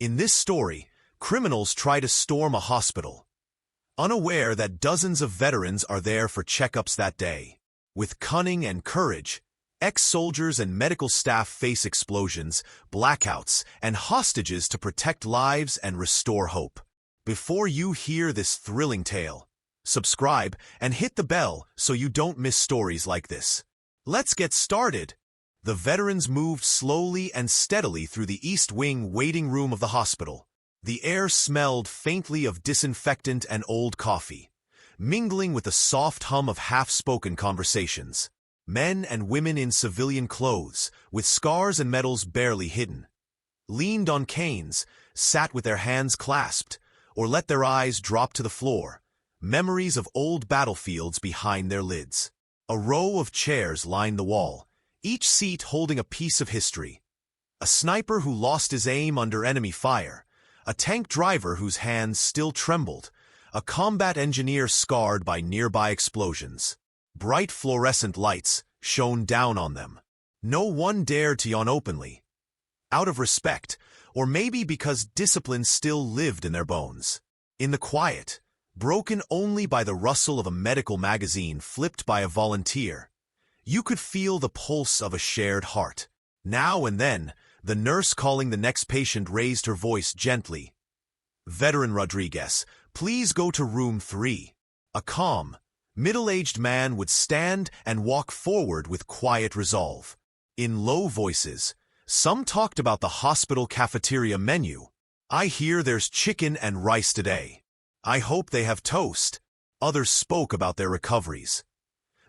In this story, criminals try to storm a hospital, unaware that dozens of veterans are there for checkups that day. With cunning and courage, ex-soldiers and medical staff face explosions, blackouts, and hostages to protect lives and restore hope. Before you hear this thrilling tale, subscribe and hit the bell so you don't miss stories like this. Let's get started. The veterans moved slowly and steadily through the East Wing waiting room of the hospital. The air smelled faintly of disinfectant and old coffee, mingling with the soft hum of half-spoken conversations. Men and women in civilian clothes, with scars and medals barely hidden, leaned on canes, sat with their hands clasped, or let their eyes drop to the floor, memories of old battlefields behind their lids. A row of chairs lined the wall, each seat holding a piece of history. A sniper who lost his aim under enemy fire, a tank driver whose hands still trembled, a combat engineer scarred by nearby explosions. Bright fluorescent lights shone down on them. No one dared to yawn openly, out of respect, or maybe because discipline still lived in their bones. In the quiet, broken only by the rustle of a medical magazine flipped by a volunteer, you could feel the pulse of a shared heart. Now and then, the nurse calling the next patient raised her voice gently. "Veteran Rodriguez, please go to room 3. A calm, middle-aged man would stand and walk forward with quiet resolve. In low voices, some talked about the hospital cafeteria menu. "I hear there's chicken and rice today. I hope they have toast." Others spoke about their recoveries.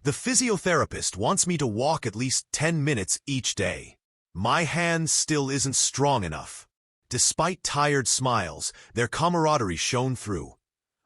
"The physiotherapist wants me to walk at least 10 minutes each day. My hand still isn't strong enough." Despite tired smiles, their camaraderie shone through.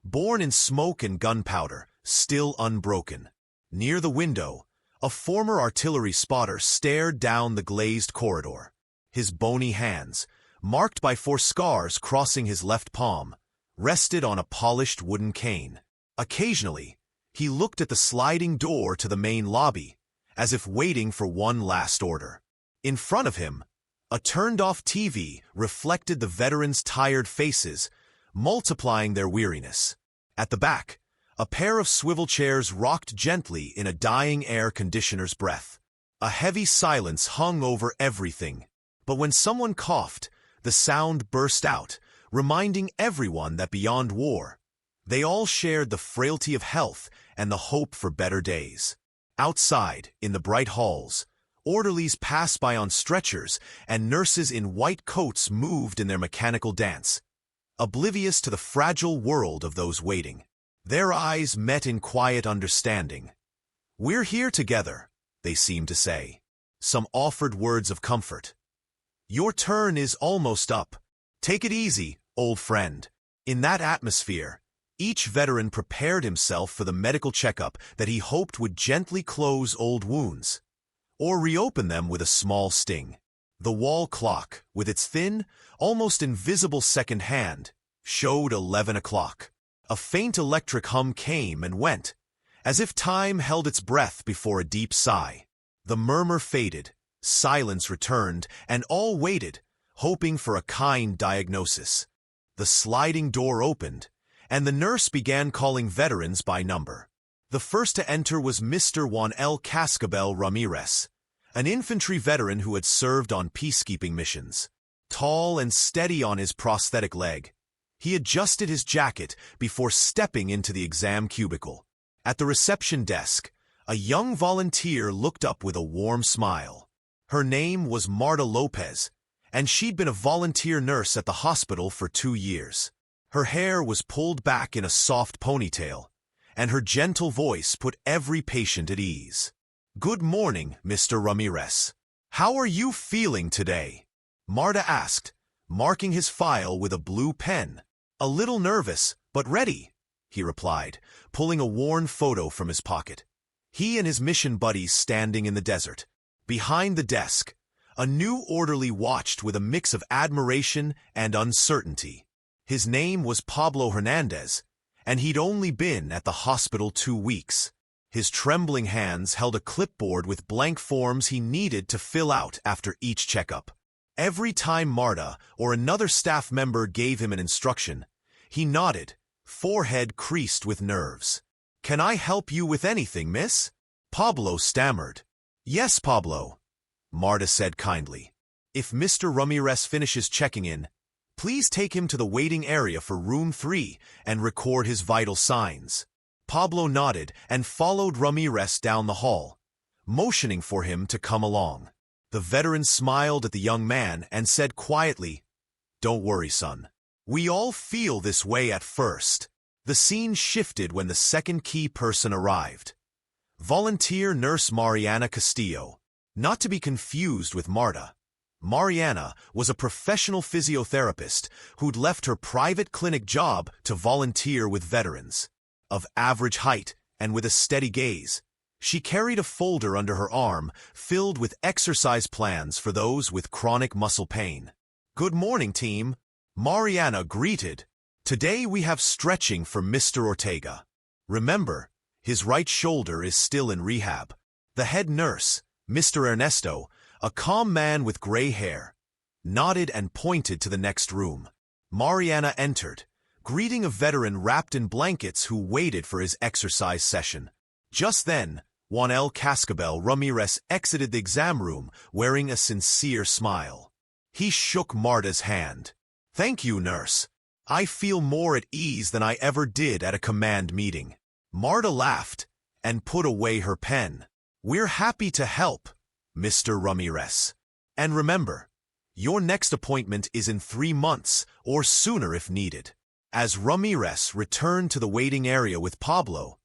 Born in smoke and gunpowder, still unbroken. Near the window, a former artillery spotter stared down the glazed corridor. His bony hands, marked by 4 scars crossing his left palm, rested on a polished wooden cane. Occasionally, he looked at the sliding door to the main lobby, as if waiting for one last order. In front of him, a turned-off TV reflected the veterans' tired faces, multiplying their weariness. At the back, a pair of swivel chairs rocked gently in a dying air conditioner's breath. A heavy silence hung over everything, but when someone coughed, the sound burst out, reminding everyone that beyond war, they all shared the frailty of health and the hope for better days. Outside, in the bright halls, orderlies passed by on stretchers, and nurses in white coats moved in their mechanical dance, oblivious to the fragile world of those waiting. Their eyes met in quiet understanding. "We're here together," they seemed to say. Some offered words of comfort. "Your turn is almost up. Take it easy, old friend." In that atmosphere, each veteran prepared himself for the medical checkup that he hoped would gently close old wounds, or reopen them with a small sting. The wall clock, with its thin, almost invisible second hand, showed 11 o'clock. A faint electric hum came and went, as if time held its breath before a deep sigh. The murmur faded, silence returned, and all waited, hoping for a kind diagnosis. The sliding door opened, and the nurse began calling veterans by number. The first to enter was Mr. Juan L. Cascabel Ramirez, an infantry veteran who had served on peacekeeping missions. Tall and steady on his prosthetic leg, he adjusted his jacket before stepping into the exam cubicle. At the reception desk, a young volunteer looked up with a warm smile. Her name was Marta Lopez, and she'd been a volunteer nurse at the hospital for 2 years. Her hair was pulled back in a soft ponytail, and her gentle voice put every patient at ease. "Good morning, Mr. Ramirez. How are you feeling today?" Marta asked, marking his file with a blue pen. "A little nervous, but ready," he replied, pulling a worn photo from his pocket. He and his mission buddies standing in the desert. Behind the desk, a new orderly watched with a mix of admiration and uncertainty. His name was Pablo Hernandez, and he'd only been at the hospital 2 weeks. His trembling hands held a clipboard with blank forms he needed to fill out after each checkup. Every time Marta or another staff member gave him an instruction, he nodded, forehead creased with nerves. "Can I help you with anything, miss?" Pablo stammered. "Yes, Pablo," Marta said kindly. "If Mr. Ramirez finishes checking in, please take him to the waiting area for room 3 and record his vital signs." Pablo nodded and followed Ramirez down the hall, motioning for him to come along. The veteran smiled at the young man and said quietly, "Don't worry, son. We all feel this way at first." The scene shifted when the second key person arrived. Volunteer nurse Mariana Castillo. Not to be confused with Marta. Mariana was a professional physiotherapist who'd left her private clinic job to volunteer with veterans. Of average height and with a steady gaze, she carried a folder under her arm filled with exercise plans for those with chronic muscle pain. "Good morning, team," Mariana greeted. "Today we have stretching for Mr. Ortega. Remember, his right shoulder is still in rehab." The head nurse, Mr. Ernesto, a calm man with gray hair, nodded and pointed to the next room. Mariana entered, greeting a veteran wrapped in blankets who waited for his exercise session. Just then, Juanel Cascabel Ramirez exited the exam room wearing a sincere smile. He shook Marta's hand. "Thank you, nurse. I feel more at ease than I ever did at a command meeting." Marta laughed and put away her pen. "We're happy to help, Mr. Ramirez. And remember, your next appointment is in 3 months or sooner if needed." As Ramirez returned to the waiting area with Pablo,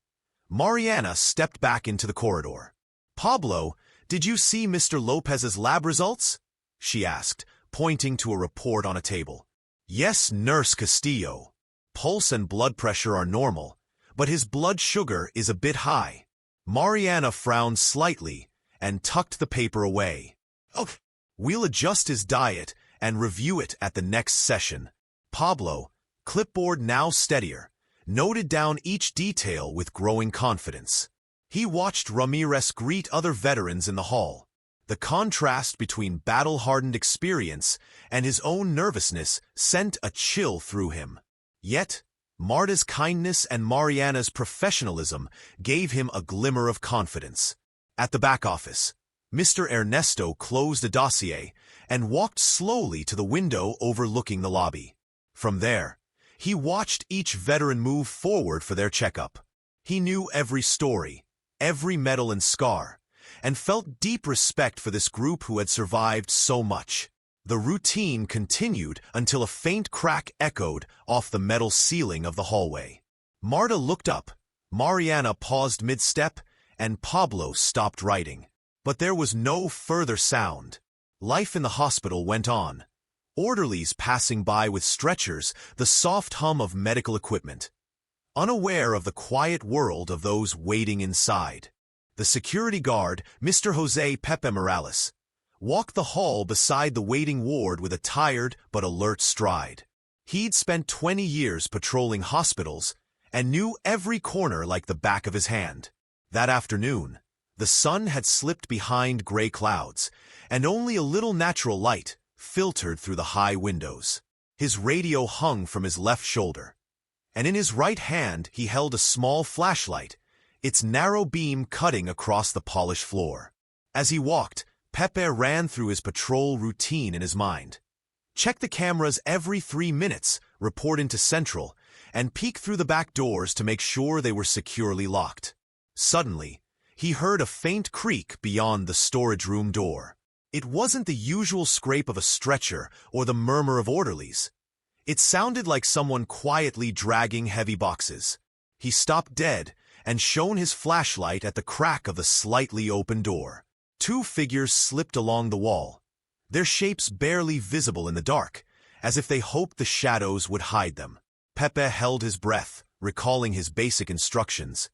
Mariana stepped back into the corridor. "Pablo, did you see Mr. Lopez's lab results?" she asked, pointing to a report on a table. "Yes, Nurse Castillo. Pulse and blood pressure are normal, but his blood sugar is a bit high." Mariana frowned slightly and tucked the paper away. "Oh, we'll adjust his diet and review it at the next session." Pablo, clipboard now steadier, noted down each detail with growing confidence. He watched Ramirez greet other veterans in the hall. The contrast between battle-hardened experience and his own nervousness sent a chill through him. Yet, Marta's kindness and Mariana's professionalism gave him a glimmer of confidence. At the back office, Mr. Ernesto closed a dossier and walked slowly to the window overlooking the lobby. From there, he watched each veteran move forward for their checkup. He knew every story, every medal and scar, and felt deep respect for this group who had survived so much. The routine continued until a faint crack echoed off the metal ceiling of the hallway. Marta looked up, Mariana paused mid-step, and Pablo stopped writing. But there was no further sound. Life in the hospital went on. Orderlies passing by with stretchers, the soft hum of medical equipment. Unaware of the quiet world of those waiting inside. The security guard, Mr. Jose Pepe Morales, walked the hall beside the waiting ward with a tired but alert stride. He'd spent 20 years patrolling hospitals and knew every corner like the back of his hand. That afternoon, the sun had slipped behind gray clouds, and only a little natural light filtered through the high windows. His radio hung from his left shoulder, and in his right hand he held a small flashlight, its narrow beam cutting across the polished floor. As he walked, Pepe ran through his patrol routine in his mind. Check the cameras every 3 minutes, report into Central, and peek through the back doors to make sure they were securely locked. Suddenly, he heard a faint creak beyond the storage room door. It wasn't the usual scrape of a stretcher or the murmur of orderlies. It sounded like someone quietly dragging heavy boxes. He stopped dead and shone his flashlight at the crack of the slightly open door. 2 figures slipped along the wall, their shapes barely visible in the dark, as if they hoped the shadows would hide them. Pepe held his breath, recalling his basic instructions.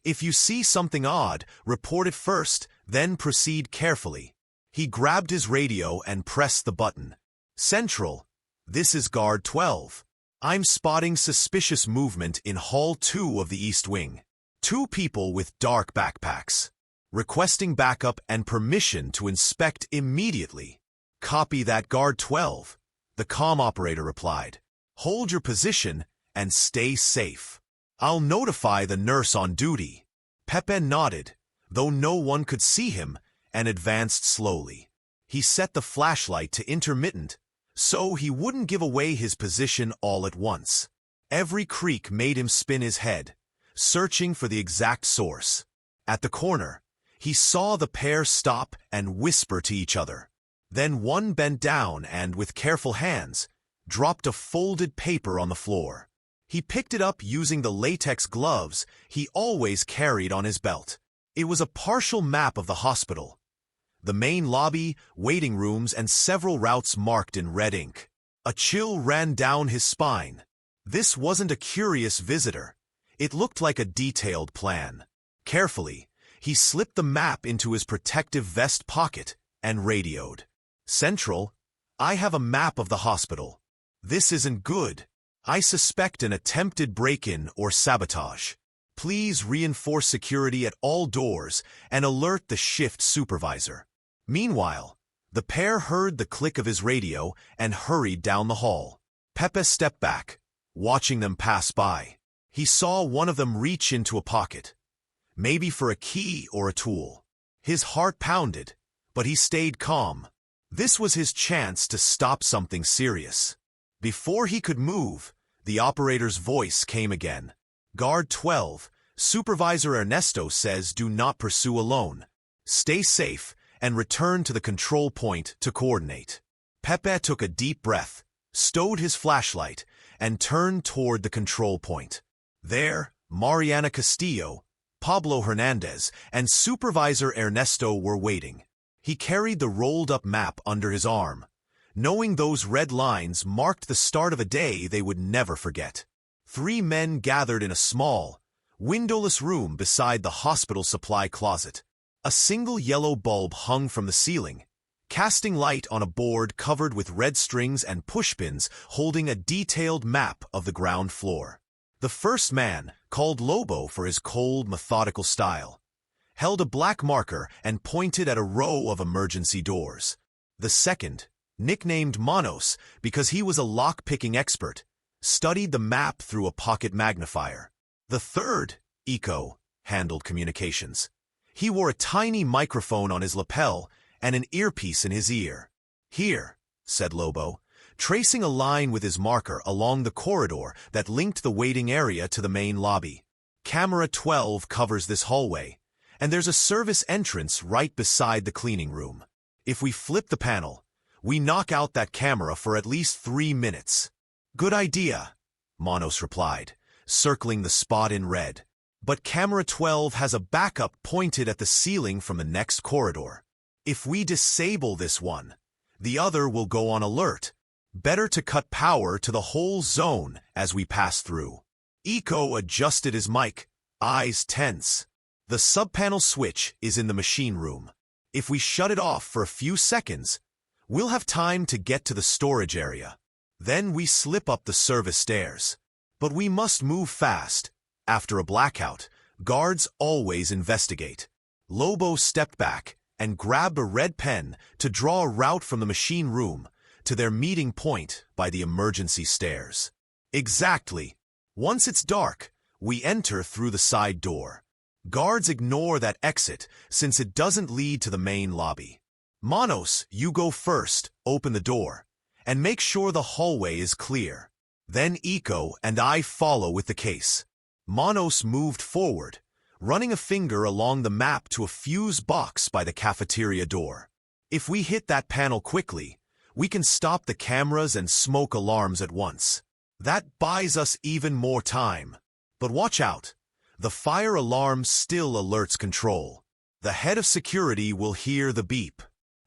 If you see something odd, report it first, then proceed carefully. He grabbed his radio and pressed the button. Central, this is Guard 12. I'm spotting suspicious movement in Hall 2 of the East Wing. 2 people with dark backpacks. Requesting backup and permission to inspect immediately. Copy that, Guard 12, the comm operator replied. Hold your position and stay safe. I'll notify the nurse on duty. Pepe nodded, though no one could see him, and advanced slowly. He set the flashlight to intermittent, so he wouldn't give away his position all at once. Every creak made him spin his head, searching for the exact source. At the corner, he saw the pair stop and whisper to each other. Then one bent down and, with careful hands, dropped a folded paper on the floor. He picked it up using the latex gloves he always carried on his belt. It was a partial map of the hospital. The main lobby, waiting rooms, and several routes marked in red ink. A chill ran down his spine. This wasn't a curious visitor. It looked like a detailed plan. Carefully, he slipped the map into his protective vest pocket and radioed. Central, I have a map of the hospital. This isn't good. I suspect an attempted break-in or sabotage. Please reinforce security at all doors and alert the shift supervisor. Meanwhile, the pair heard the click of his radio and hurried down the hall. Pepe stepped back, watching them pass by. He saw one of them reach into a pocket, maybe for a key or a tool. His heart pounded, but he stayed calm. This was his chance to stop something serious. Before he could move, the operator's voice came again. Guard 12, Supervisor Ernesto says do not pursue alone. Stay safe and return to the control point to coordinate. Pepe took a deep breath, stowed his flashlight, and turned toward the control point. There, Mariana Castillo, Pablo Hernandez, and Supervisor Ernesto were waiting. He carried the rolled-up map under his arm, knowing those red lines marked the start of a day they would never forget. 3 men gathered in a small, windowless room beside the hospital supply closet. A single yellow bulb hung from the ceiling, casting light on a board covered with red strings and pushpins holding a detailed map of the ground floor. The first man, called Lobo for his cold, methodical style, held a black marker and pointed at a row of emergency doors. The second, nicknamed Manos because he was a lock-picking expert, studied the map through a pocket magnifier. The third, Eco, handled communications. He wore a tiny microphone on his lapel and an earpiece in his ear. Here, said Lobo, tracing a line with his marker along the corridor that linked the waiting area to the main lobby. Camera 12 covers this hallway, and there's a service entrance right beside the cleaning room. If we flip the panel, we knock out that camera for at least 3 minutes. Good idea, Manos replied, circling the spot in red. But camera 12 has a backup pointed at the ceiling from the next corridor. If we disable this one, the other will go on alert. Better to cut power to the whole zone as we pass through. Eco adjusted his mic, eyes tense. The sub-panel switch is in the machine room. If we shut it off for a few seconds, we'll have time to get to the storage area. Then we slip up the service stairs. But we must move fast. After a blackout, guards always investigate. Lobo stepped back and grabbed a red pen to draw a route from the machine room to their meeting point by the emergency stairs. Exactly. Once it's dark, we enter through the side door. Guards ignore that exit since it doesn't lead to the main lobby. Manos, you go first, open the door, and make sure the hallway is clear. Then Eco and I follow with the case. Manos moved forward, running a finger along the map to a fuse box by the cafeteria door. If we hit that panel quickly, we can stop the cameras and smoke alarms at once. That buys us even more time. But watch out. The fire alarm still alerts control. The head of security will hear the beep.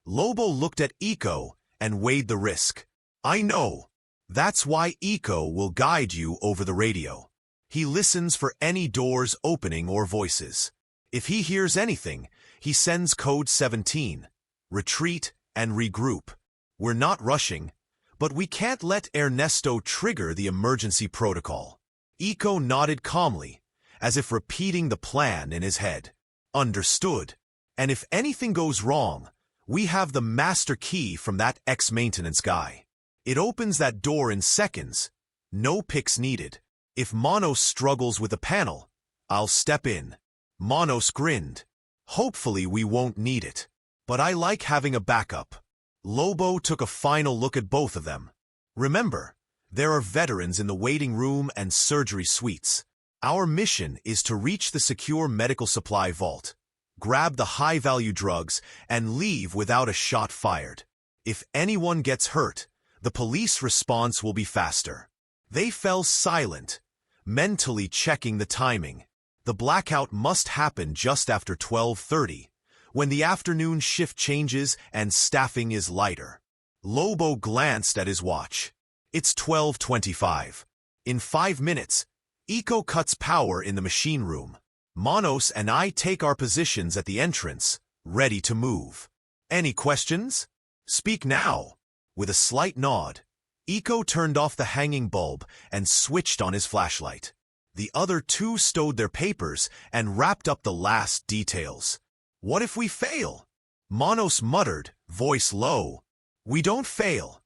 Lobo looked at Eco and weighed the risk. I know. That's why Eco will guide you over the radio. He listens for any doors opening or voices. If he hears anything, he sends code 17, retreat and regroup. We're not rushing, but we can't let Ernesto trigger the emergency protocol. Eco nodded calmly, as if repeating the plan in his head. Understood. And if anything goes wrong, We have the master key from that ex-maintenance guy. It opens that door in seconds. No picks needed. If Manos struggles with the panel, I'll step in. Manos grinned. Hopefully we won't need it. But I like having a backup. Lobo took a final look at both of them. Remember, there are veterans in the waiting room and surgery suites. Our mission is to reach the secure medical supply vault, grab the high-value drugs, and leave without a shot fired. If anyone gets hurt, the police response will be faster. They fell silent, mentally checking the timing. The blackout must happen just after 12:30, when the afternoon shift changes and staffing is lighter. Lobo glanced at his watch. It's 12:25. In 5 minutes, Eco cuts power in the machine room. Manos and I take our positions at the entrance, ready to move. Any questions? Speak now. With a slight nod, Eco turned off the hanging bulb and switched on his flashlight. The other two stowed their papers and wrapped up the last details. What if we fail? Manos muttered, voice low. We don't fail.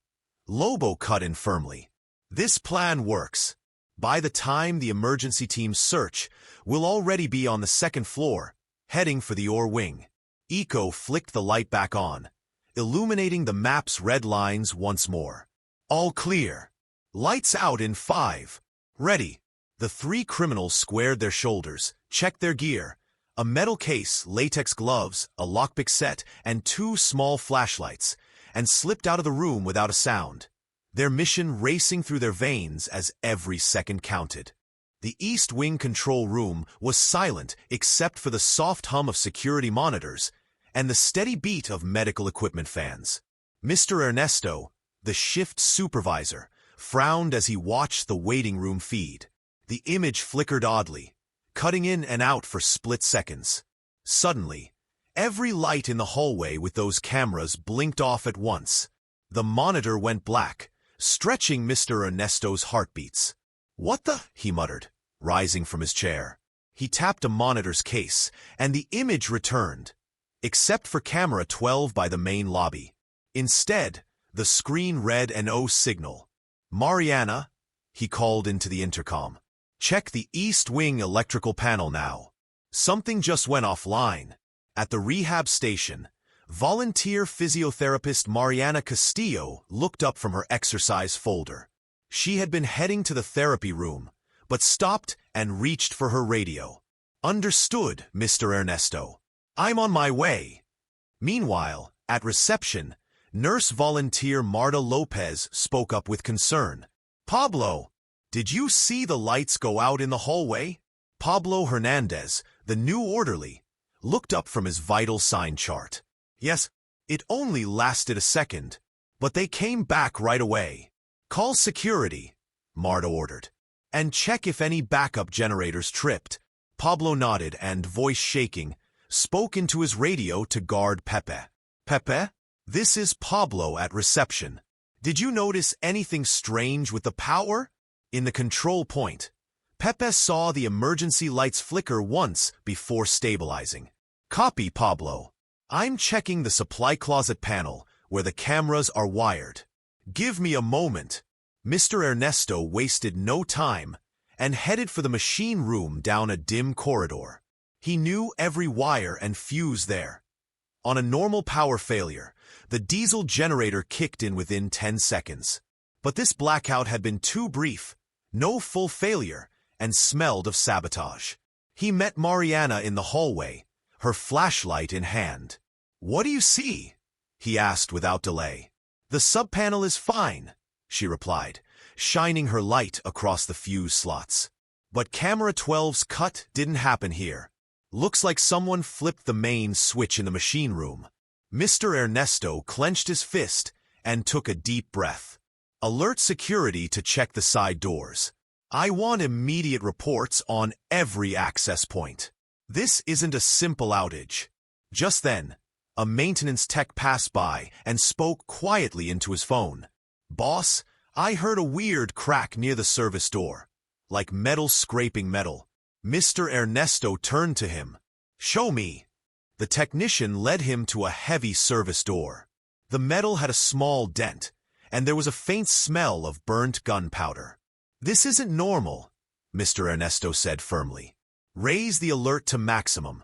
Lobo cut in firmly. This plan works. By the time the emergency teams search, we'll already be on the second floor, heading for the ore wing. Eco flicked the light back on, illuminating the map's red lines once more. All clear. Lights out in 5. Ready. The 3 criminals squared their shoulders, checked their gear, a metal case, latex gloves, a lockpick set, and 2 small flashlights, and slipped out of the room without a sound, their mission racing through their veins as every second counted. The East Wing control room was silent except for the soft hum of security monitors and the steady beat of medical equipment fans. Mr. Ernesto, the shift supervisor, frowned as he watched the waiting room feed. The image flickered oddly, cutting in and out for split seconds. Suddenly, every light in the hallway with those cameras blinked off at once. The monitor went black, stretching Mr. Ernesto's heartbeats. What the? He muttered, rising from his chair. He tapped a monitor's case, and the image returned, except for camera 12 by the main lobby. Instead, the screen read an O signal. Mariana, he called into the intercom. Check the East Wing electrical panel now. Something just went offline. At the rehab station, volunteer physiotherapist Mariana Castillo looked up from her exercise folder. She had been heading to the therapy room, but stopped and reached for her radio. Understood, Mr. Ernesto. I'm on my way. Meanwhile, at reception, nurse volunteer Marta Lopez spoke up with concern. Pablo, did you see the lights go out in the hallway? Pablo Hernandez, the new orderly, looked up from his vital sign chart. Yes, it only lasted a second, but they came back right away. Call security, Marta ordered, and check if any backup generators tripped. Pablo nodded and, voice shaking, spoke into his radio to guard Pepe. Pepe, this is Pablo at reception. Did you notice anything strange with the power? In the control point, Pepe saw the emergency lights flicker once before stabilizing. Copy, Pablo. I'm checking the supply closet panel where the cameras are wired. Give me a moment. Mr. Ernesto wasted no time and headed for the machine room down a dim corridor. He knew every wire and fuse there. On a normal power failure, the diesel generator kicked in within 10 seconds. But this blackout had been too brief, no full failure, and smelled of sabotage. He met Mariana in the hallway, her flashlight in hand. What do you see? He asked without delay. The subpanel is fine, she replied, shining her light across the fuse slots. But camera 12's cut didn't happen here. Looks like someone flipped the main switch in the machine room. Mr. Ernesto clenched his fist and took a deep breath. Alert security to check the side doors. I want immediate reports on every access point. This isn't a simple outage. Just then, a maintenance tech passed by and spoke quietly into his phone. Boss, I heard a weird crack near the service door, like metal scraping metal. Mr. Ernesto turned to him. Show me. The technician led him to a heavy service door. The metal had a small dent, and there was a faint smell of burnt gunpowder. "This isn't normal," Mr. Ernesto said firmly. "Raise the alert to maximum.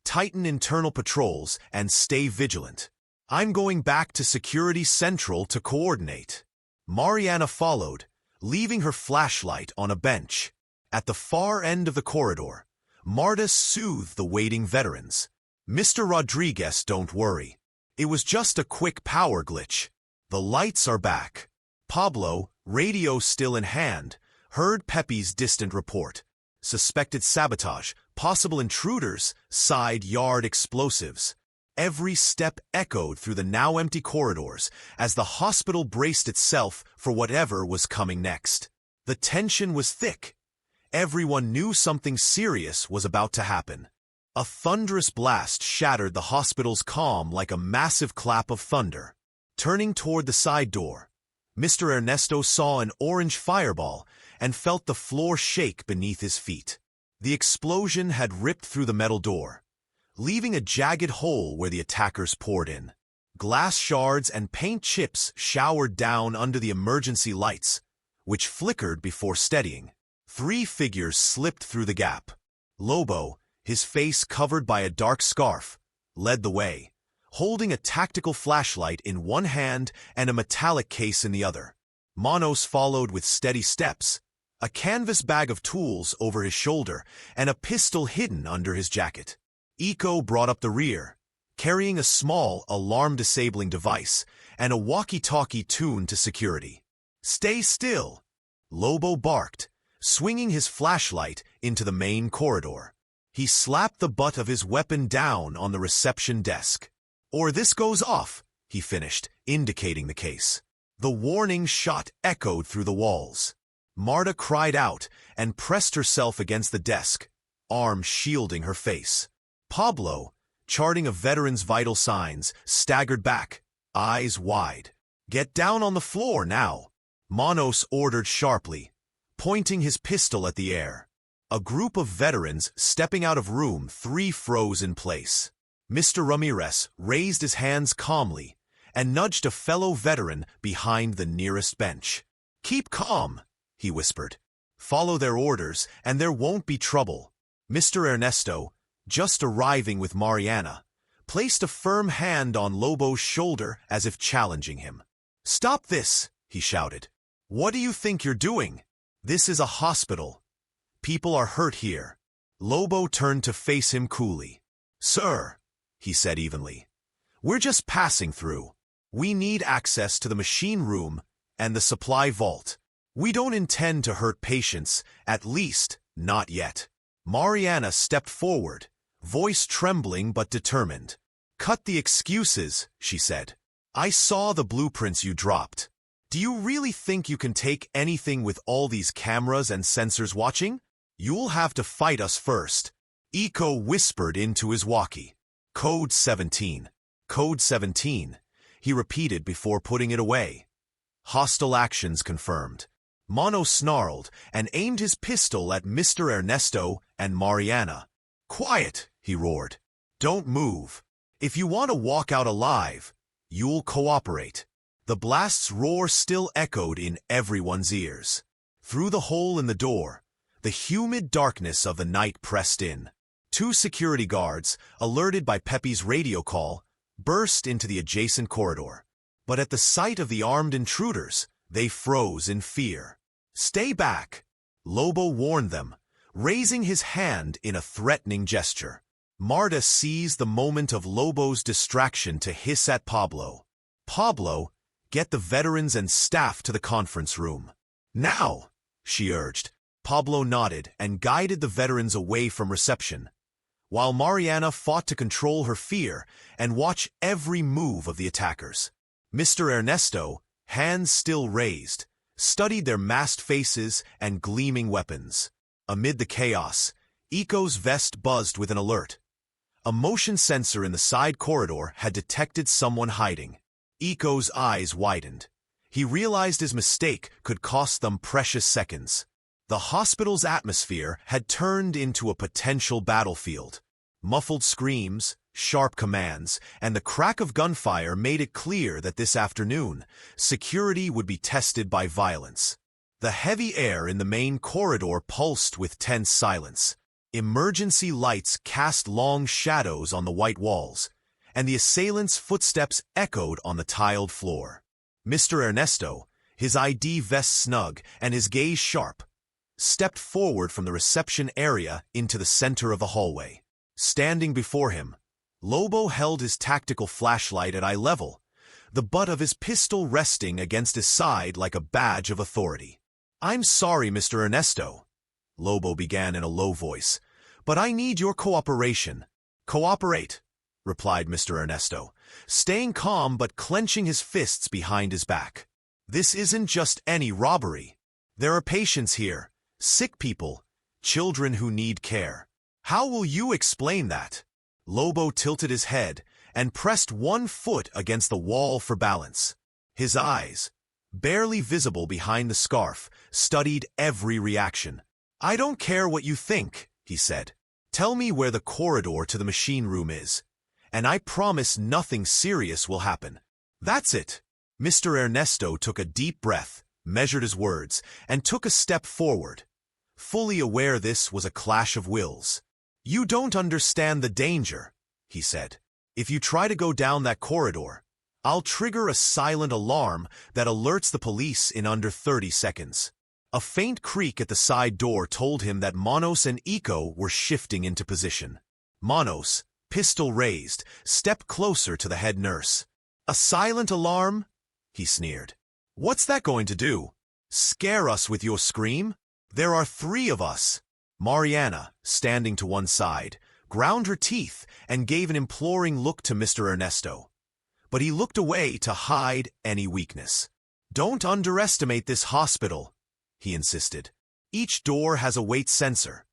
Tighten internal patrols and stay vigilant. I'm going back to Security Central to coordinate." Mariana followed, leaving her flashlight on a bench. At the far end of the corridor, Marta soothed the waiting veterans. "Mr. Rodriguez, don't worry. It was just a quick power glitch. The lights are back." Pablo, radio still in hand, heard Pepe's distant report. Suspected sabotage, possible intruders, side yard explosives. Every step echoed through the now empty corridors as the hospital braced itself for whatever was coming next. The tension was thick. Everyone knew something serious was about to happen. A thunderous blast shattered the hospital's calm like a massive clap of thunder. Turning toward the side door, Mr. Ernesto saw an orange fireball and felt the floor shake beneath his feet. The explosion had ripped through the metal door, leaving a jagged hole where the attackers poured in. Glass shards and paint chips showered down under the emergency lights, which flickered before steadying. 3 figures slipped through the gap. Lobo, his face covered by a dark scarf, led the way, holding a tactical flashlight in one hand and a metallic case in the other. Manos followed with steady steps, a canvas bag of tools over his shoulder and a pistol hidden under his jacket. Iko brought up the rear, carrying a small alarm-disabling device and a walkie-talkie tuned to security. "Stay still," Lobo barked, swinging his flashlight into the main corridor. He slapped the butt of his weapon down on the reception desk. "Or this goes off," he finished, indicating the case. The warning shot echoed through the walls. Marta cried out and pressed herself against the desk, arms shielding her face. Pablo, charting a veteran's vital signs, staggered back, eyes wide. "Get down on the floor now," Manos ordered sharply, pointing his pistol at the air. A group of veterans stepping out of room 3 froze in place. Mr. Ramirez raised his hands calmly and nudged a fellow veteran behind the nearest bench. "Keep calm," he whispered. "Follow their orders and there won't be trouble." Mr. Ernesto, just arriving with Mariana, placed a firm hand on Lobo's shoulder as if challenging him. "Stop this," he shouted. "What do you think you're doing? This is a hospital. People are hurt here." Lobo turned to face him coolly. "Sir," he said evenly, "we're just passing through. We need access to the machine room and the supply vault. We don't intend to hurt patients, at least not yet." Mariana stepped forward, voice trembling but determined. "Cut the excuses," she said. "I saw the blueprints you dropped. Do you really think you can take anything with all these cameras and sensors watching? You'll have to fight us first." Iko whispered into his walkie. "Code 17. Code 17, he repeated before putting it away. "Hostile actions confirmed." Mono snarled and aimed his pistol at Mr. Ernesto and Mariana. "Quiet," he roared. "Don't move. If you want to walk out alive, you'll cooperate." The blast's roar still echoed in everyone's ears. Through the hole in the door, the humid darkness of the night pressed in. 2 security guards, alerted by Pepe's radio call, burst into the adjacent corridor. But at the sight of the armed intruders, they froze in fear. "Stay back," Lobo warned them, raising his hand in a threatening gesture. Marta seized the moment of Lobo's distraction to hiss at Pablo. "Pablo, get the veterans and staff to the conference room." "Now," she urged. Pablo nodded and guided the veterans away from reception, while Mariana fought to control her fear and watch every move of the attackers. Mr. Ernesto, hands still raised, studied their masked faces and gleaming weapons. Amid the chaos, Iko's vest buzzed with an alert. A motion sensor in the side corridor had detected someone hiding. Iko's eyes widened. He realized his mistake could cost them precious seconds. The hospital's atmosphere had turned into a potential battlefield. Muffled screams, sharp commands, and the crack of gunfire made it clear that this afternoon, security would be tested by violence. The heavy air in the main corridor pulsed with tense silence. Emergency lights cast long shadows on the white walls, and the assailants' footsteps echoed on the tiled floor. Mr. Ernesto, his ID vest snug and his gaze sharp, stepped forward from the reception area into the center of the hallway. Standing before him, Lobo held his tactical flashlight at eye level, the butt of his pistol resting against his side like a badge of authority. "I'm sorry, Mr. Ernesto," Lobo began in a low voice, "but I need your cooperation." "Cooperate," replied Mr. Ernesto, staying calm but clenching his fists behind his back. "This isn't just any robbery. There are patients here, sick people, children who need care. How will you explain that?" Lobo tilted his head and pressed one foot against the wall for balance. His eyes, barely visible behind the scarf, studied every reaction. "I don't care what you think," he said. "Tell me where the corridor to the machine room is, and I promise nothing serious will happen." "That's it." Mr. Ernesto took a deep breath, measured his words, and took a step forward, fully aware this was a clash of wills. "You don't understand the danger," he said. "If you try to go down that corridor, I'll trigger a silent alarm that alerts the police in under 30 seconds. A faint creak at the side door told him that Manos and Iko were shifting into position. Manos, pistol raised, stepped closer to the head nurse. "A silent alarm?" he sneered. "What's that going to do? Scare us with your scream? There are 3 of us." Mariana, standing to one side, ground her teeth and gave an imploring look to Mr. Ernesto. But he looked away to hide any weakness. "Don't underestimate this hospital," he insisted. "Each door has a weight sensor.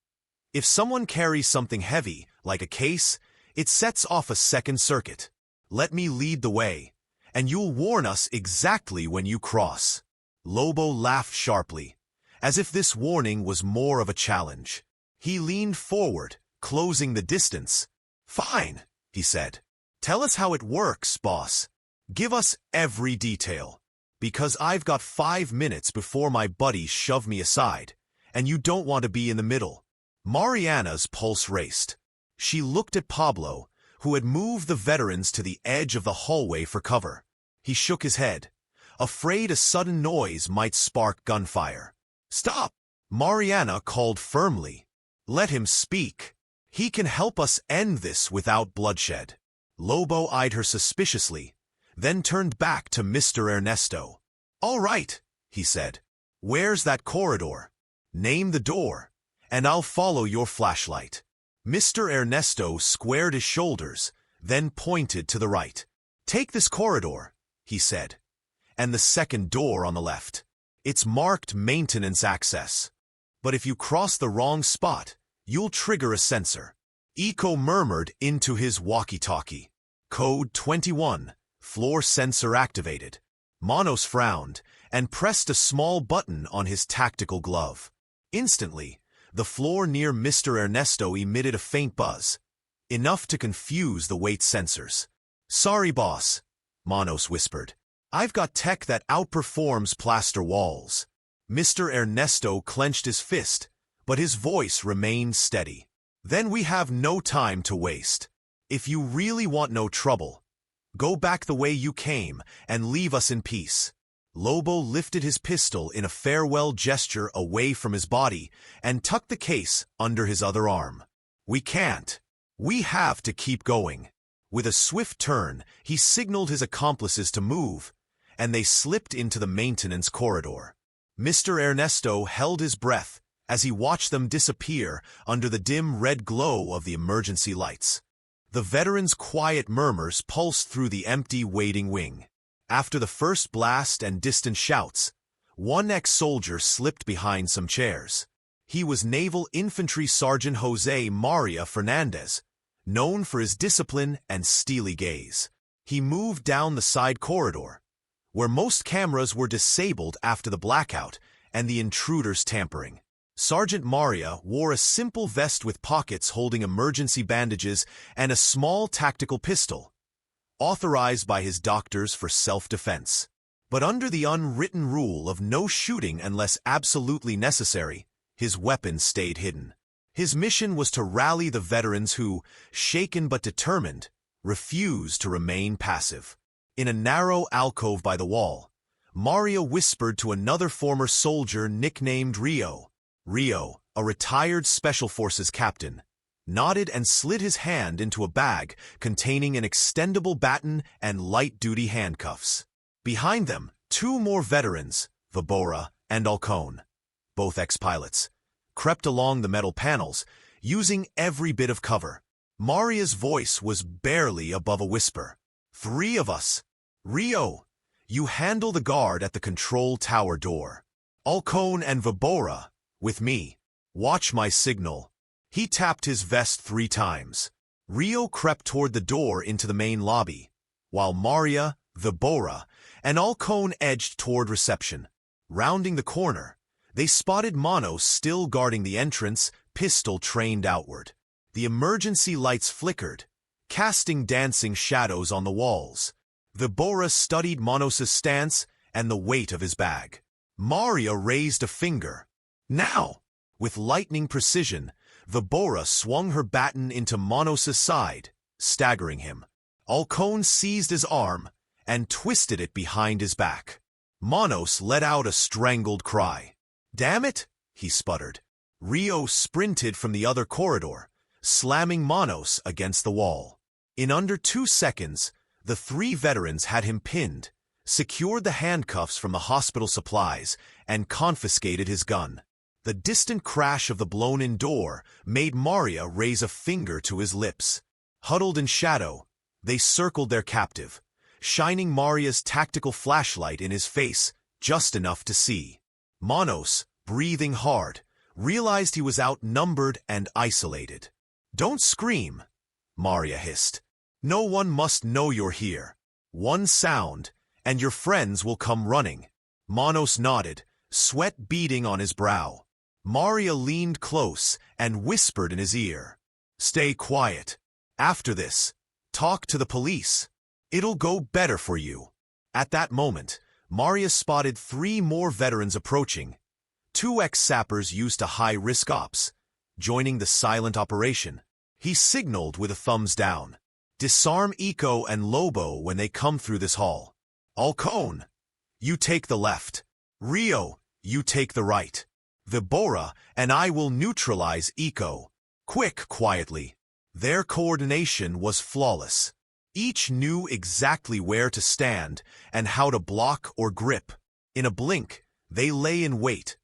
If someone carries something heavy, like a case, it sets off a second circuit. Let me lead the way, and you'll warn us exactly when you cross." Lobo laughed sharply, as if this warning was more of a challenge. He leaned forward, closing the distance. "Fine," he said. "Tell us how it works, boss. Give us every detail, because I've got 5 minutes before my buddies shove me aside, and you don't want to be in the middle." Mariana's pulse raced. She looked at Pablo, who had moved the veterans to the edge of the hallway for cover. He shook his head, afraid a sudden noise might spark gunfire. "Stop!" Mariana called firmly. "Let him speak. He can help us end this without bloodshed." Lobo eyed her suspiciously, then turned back to Mr. Ernesto. "All right," he said. "Where's that corridor? Name the door, and I'll follow your flashlight." Mr. Ernesto squared his shoulders, then pointed to the right. "Take this corridor," he said, "and the second door on the left. It's marked maintenance access. But if you cross the wrong spot, you'll trigger a sensor." Iko murmured into his walkie-talkie. "Code 21, floor sensor activated." Manos frowned and pressed a small button on his tactical glove. Instantly, the floor near Mr. Ernesto emitted a faint buzz, enough to confuse the weight sensors. "Sorry, boss," Manos whispered. "I've got tech that outperforms plaster walls." Mr. Ernesto clenched his fist, but his voice remained steady. "Then we have no time to waste. If you really want no trouble, go back the way you came and leave us in peace." Lobo lifted his pistol in a farewell gesture away from his body and tucked the case under his other arm. "We can't. We have to keep going." With a swift turn, he signaled his accomplices to move, and they slipped into the maintenance corridor. Mr. Ernesto held his breath as he watched them disappear under the dim red glow of the emergency lights. The veterans' quiet murmurs pulsed through the empty waiting wing. After the first blast and distant shouts, one ex-soldier slipped behind some chairs. He was Naval Infantry Sergeant Jose Maria Fernandez, known for his discipline and steely gaze. He moved down the side corridor, where most cameras were disabled after the blackout and the intruder's tampering. Sergeant Maria wore a simple vest with pockets holding emergency bandages and a small tactical pistol, authorized by his doctors for self-defense. But under the unwritten rule of no shooting unless absolutely necessary, his weapon stayed hidden. His mission was to rally the veterans who, shaken but determined, refused to remain passive. In a narrow alcove by the wall, Maria whispered to another former soldier nicknamed Rio. Rio, a retired Special Forces captain, nodded and slid his hand into a bag containing an extendable baton and light-duty handcuffs. Behind them, two more veterans, Vibora and Alcone, both ex-pilots, crept along the metal panels, using every bit of cover. Maria's voice was barely above a whisper. 3 of us. Rio, you handle the guard at the control tower door. Alcone and Vibora, with me. Watch my signal. He tapped his vest 3 times. Rio crept toward the door into the main lobby, while Maria, Vibora, and Alcone edged toward reception. Rounding the corner, they spotted Manos still guarding the entrance, pistol trained outward. The emergency lights flickered, casting dancing shadows on the walls. Vibora studied Manos' stance and the weight of his bag. Maria raised a finger. Now! With lightning precision, Vibora swung her baton into Manos' side, staggering him. Alcone seized his arm and twisted it behind his back. Manos let out a strangled cry. "Damn it!" he sputtered. Rio sprinted from the other corridor, slamming Manos against the wall. In under 2 seconds, the 3 veterans had him pinned, secured the handcuffs from the hospital supplies, and confiscated his gun. The distant crash of the blown-in door made Maria raise a finger to his lips. Huddled in shadow, they circled their captive, shining Maria's tactical flashlight in his face just enough to see. Manos, breathing hard, realized he was outnumbered and isolated. "Don't scream," Maria hissed. "No one must know you're here. One sound, and your friends will come running." Manos nodded, sweat beading on his brow. Maria leaned close and whispered in his ear, "Stay quiet. After this, talk to the police. It'll go better for you." At that moment, Maria spotted 3 more veterans approaching, 2 ex-sappers used to high-risk ops, joining the silent operation. He signaled with a thumbs down. "Disarm Eco and Lobo when they come through this hall. Alcone, you take the left. Rio, you take the right. Vibora and I will neutralize Eco. Quick, quietly." Their coordination was flawless. Each knew exactly where to stand and how to block or grip. In a blink, they lay in wait,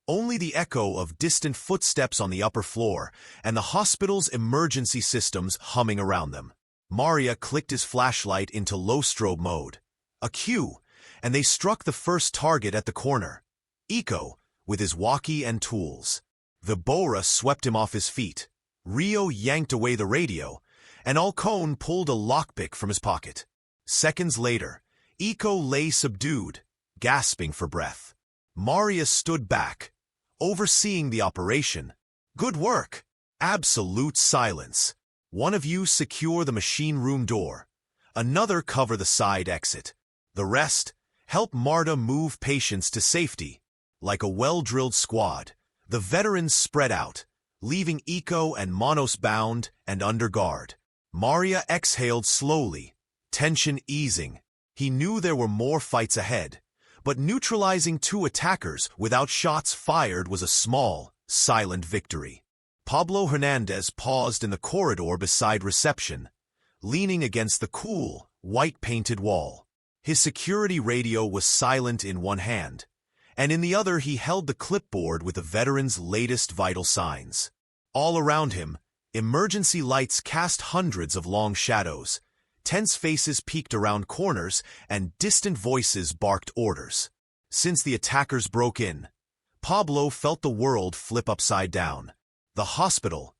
only the echo of distant footsteps on the upper floor and the hospital's emergency systems humming around them. Maria clicked his flashlight into low strobe mode. A cue, and they struck the first target at the corner. Eco, with his walkie and tools. Vibora swept him off his feet. Rio yanked away the radio, and Alcone pulled a lockpick from his pocket. Seconds later, Eco lay subdued, gasping for breath. Maria stood back, overseeing the operation. "Good work." Absolute silence. "One of you secure the machine room door. Another cover the side exit. The rest, help Marta move patients to safety." Like a well-drilled squad, the veterans spread out, leaving Eco and Manos bound and under guard. Maria exhaled slowly, tension easing. He knew there were more fights ahead, but neutralizing 2 attackers without shots fired was a small, silent victory. Pablo Hernandez paused in the corridor beside reception, leaning against the cool, white-painted wall. His security radio was silent in one hand, and in the other he held the clipboard with the veteran's latest vital signs. All around him, emergency lights cast hundreds of long shadows, tense faces peeked around corners, and distant voices barked orders. Since the attackers broke in, Pablo felt the world flip upside down. The hospital,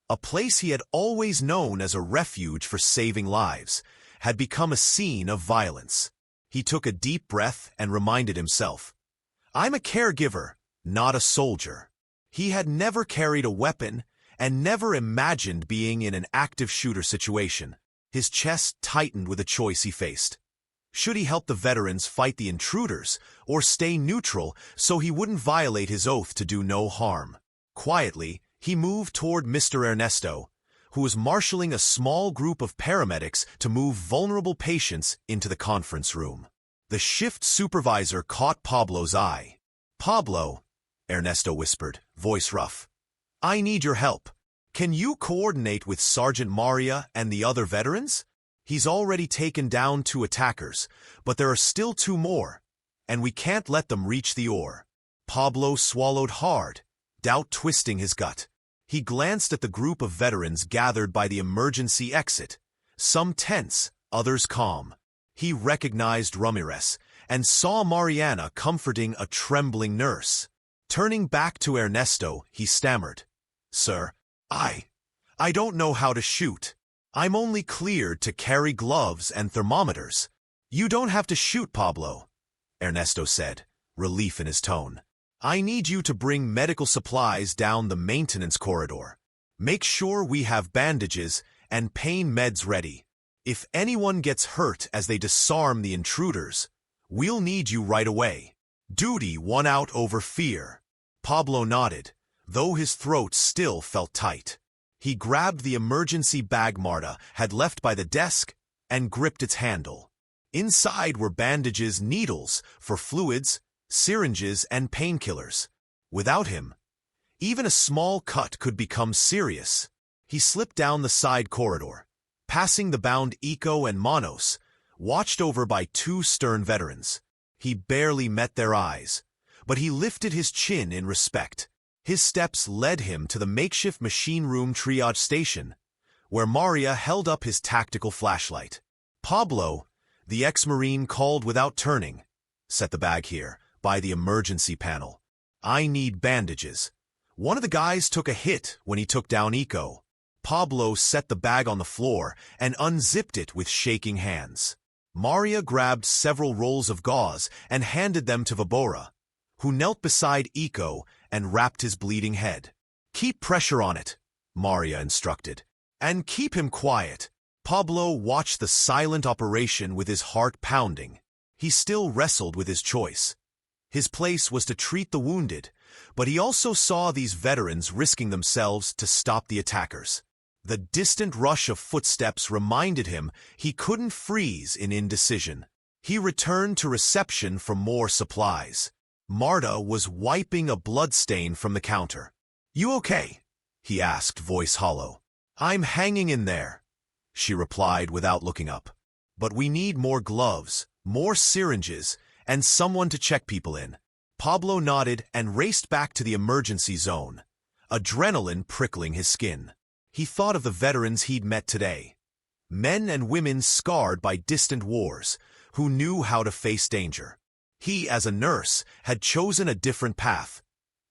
a place he had always known as a refuge for saving lives, had become a scene of violence. He took a deep breath and reminded himself, "I'm a caregiver, not a soldier." He had never carried a weapon and never imagined being in an active shooter situation. His chest tightened with a choice he faced. Should he help the veterans fight the intruders or stay neutral so he wouldn't violate his oath to do no harm? Quietly, he moved toward Mr. Ernesto, who was marshaling a small group of paramedics to move vulnerable patients into the conference room. The shift supervisor caught Pablo's eye. "Pablo," Ernesto whispered, voice rough, "I need your help. Can you coordinate with Sergeant Maria and the other veterans? He's already taken down 2 attackers, but there are still 2 more, and we can't let them reach the ore." Pablo swallowed hard, doubt twisting his gut. He glanced at the group of veterans gathered by the emergency exit, some tense, others calm. He recognized Ramirez and saw Mariana comforting a trembling nurse. Turning back to Ernesto, he stammered, "Sir, I don't know how to shoot. I'm only cleared to carry gloves and thermometers." "You don't have to shoot, Pablo," Ernesto said, relief in his tone. "I need you to bring medical supplies down the maintenance corridor. Make sure we have bandages and pain meds ready. If anyone gets hurt as they disarm the intruders, we'll need you right away." Duty won out over fear. Pablo nodded, though his throat still felt tight. He grabbed the emergency bag Marta had left by the desk and gripped its handle. Inside were bandages, needles for fluids, syringes, and painkillers. Without him, even a small cut could become serious. He slipped down the side corridor, passing the bound Eco and Manos, watched over by 2 stern veterans. He barely met their eyes, but he lifted his chin in respect. His steps led him to the makeshift machine room triage station, where Maria held up his tactical flashlight. "Pablo," the ex-Marine called without turning, "set the bag here, by the emergency panel. I need bandages." One of the guys took a hit when he took down Eco. Pablo set the bag on the floor and unzipped it with shaking hands. Maria grabbed several rolls of gauze and handed them to Vibora, who knelt beside Eco and wrapped his bleeding head. "Keep pressure on it," Maria instructed, "and keep him quiet." Pablo watched the silent operation with his heart pounding. He still wrestled with his choice. His place was to treat the wounded, but he also saw these veterans risking themselves to stop the attackers. The distant rush of footsteps reminded him he couldn't freeze in indecision. He returned to reception for more supplies. Marta was wiping a bloodstain from the counter. "You okay?" he asked, voice hollow. "I'm hanging in there," she replied without looking up. "But we need more gloves, more syringes, and someone to check people in." Pablo nodded and raced back to the emergency zone, adrenaline prickling his skin. He thought of the veterans he'd met today, men and women scarred by distant wars, who knew how to face danger. He, as a nurse, had chosen a different path,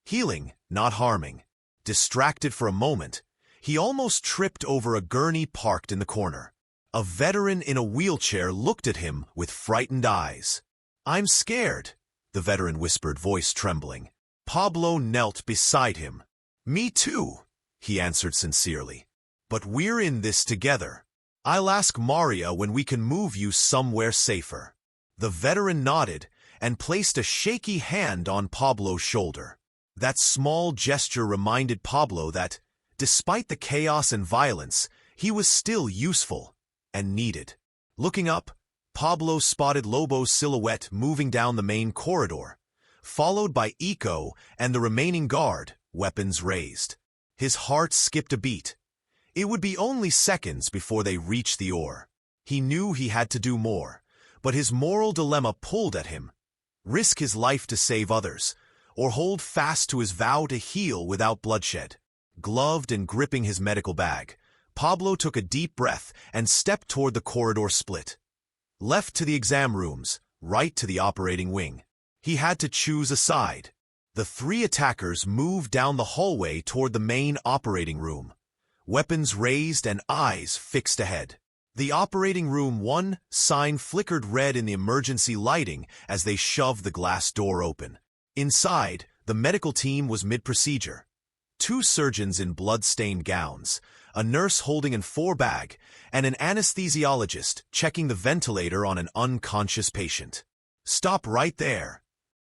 healing, not harming. Distracted for a moment, he almost tripped over a gurney parked in the corner. A veteran in a wheelchair looked at him with frightened eyes. "I'm scared," the veteran whispered, voice trembling. Pablo knelt beside him. "Me too," he answered sincerely. "But we're in this together. I'll ask Maria when we can move you somewhere safer." The veteran nodded and placed a shaky hand on Pablo's shoulder. That small gesture reminded Pablo that, despite the chaos and violence, he was still useful and needed. Looking up, Pablo spotted Lobo's silhouette moving down the main corridor, followed by Eco and the remaining guard, weapons raised. His heart skipped a beat. It would be only seconds before they reached the ore. He knew he had to do more, but his moral dilemma pulled at him. Risk his life to save others, or hold fast to his vow to heal without bloodshed. Gloved and gripping his medical bag, Pablo took a deep breath and stepped toward the corridor split. Left to the exam rooms, right to the operating wing. He had to choose a side. The 3 attackers moved down the hallway toward the main operating room, weapons raised and eyes fixed ahead. The operating room 1 sign flickered red in the emergency lighting as they shoved the glass door open. Inside, the medical team was mid-procedure, two surgeons in blood-stained gowns, a nurse holding an 4-bag, and an anesthesiologist checking the ventilator on an unconscious patient. "Stop right there,"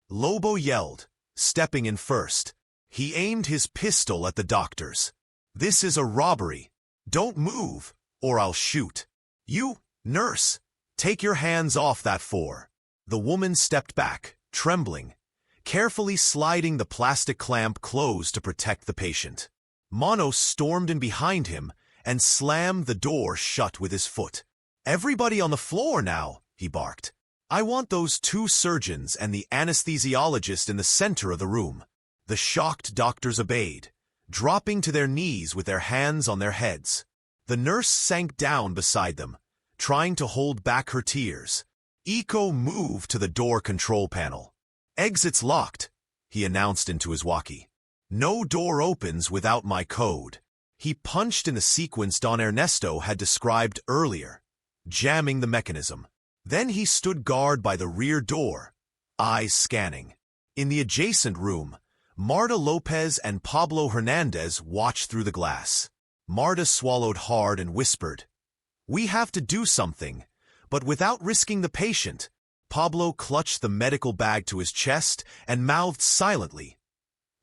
Lobo yelled, stepping in first. He aimed his pistol at the doctors. "This is a robbery. Don't move, or I'll shoot. You, nurse, take your hands off that 4. The woman stepped back, trembling, carefully sliding the plastic clamp closed to protect the patient. Manos stormed in behind him and slammed the door shut with his foot. "Everybody on the floor now," he barked. "I want those 2 surgeons and the anesthesiologist in the center of the room." The shocked doctors obeyed, dropping to their knees with their hands on their heads. The nurse sank down beside them, trying to hold back her tears. Iko moved to the door control panel. "Exit's locked," he announced into his walkie. "No door opens without my code." He punched in the sequence Don Ernesto had described earlier, jamming the mechanism. Then he stood guard by the rear door, eyes scanning. In the adjacent room, Marta Lopez and Pablo Hernandez watched through the glass. Marta swallowed hard and whispered, "We have to do something, but without risking the patient." Pablo clutched the medical bag to his chest and mouthed silently,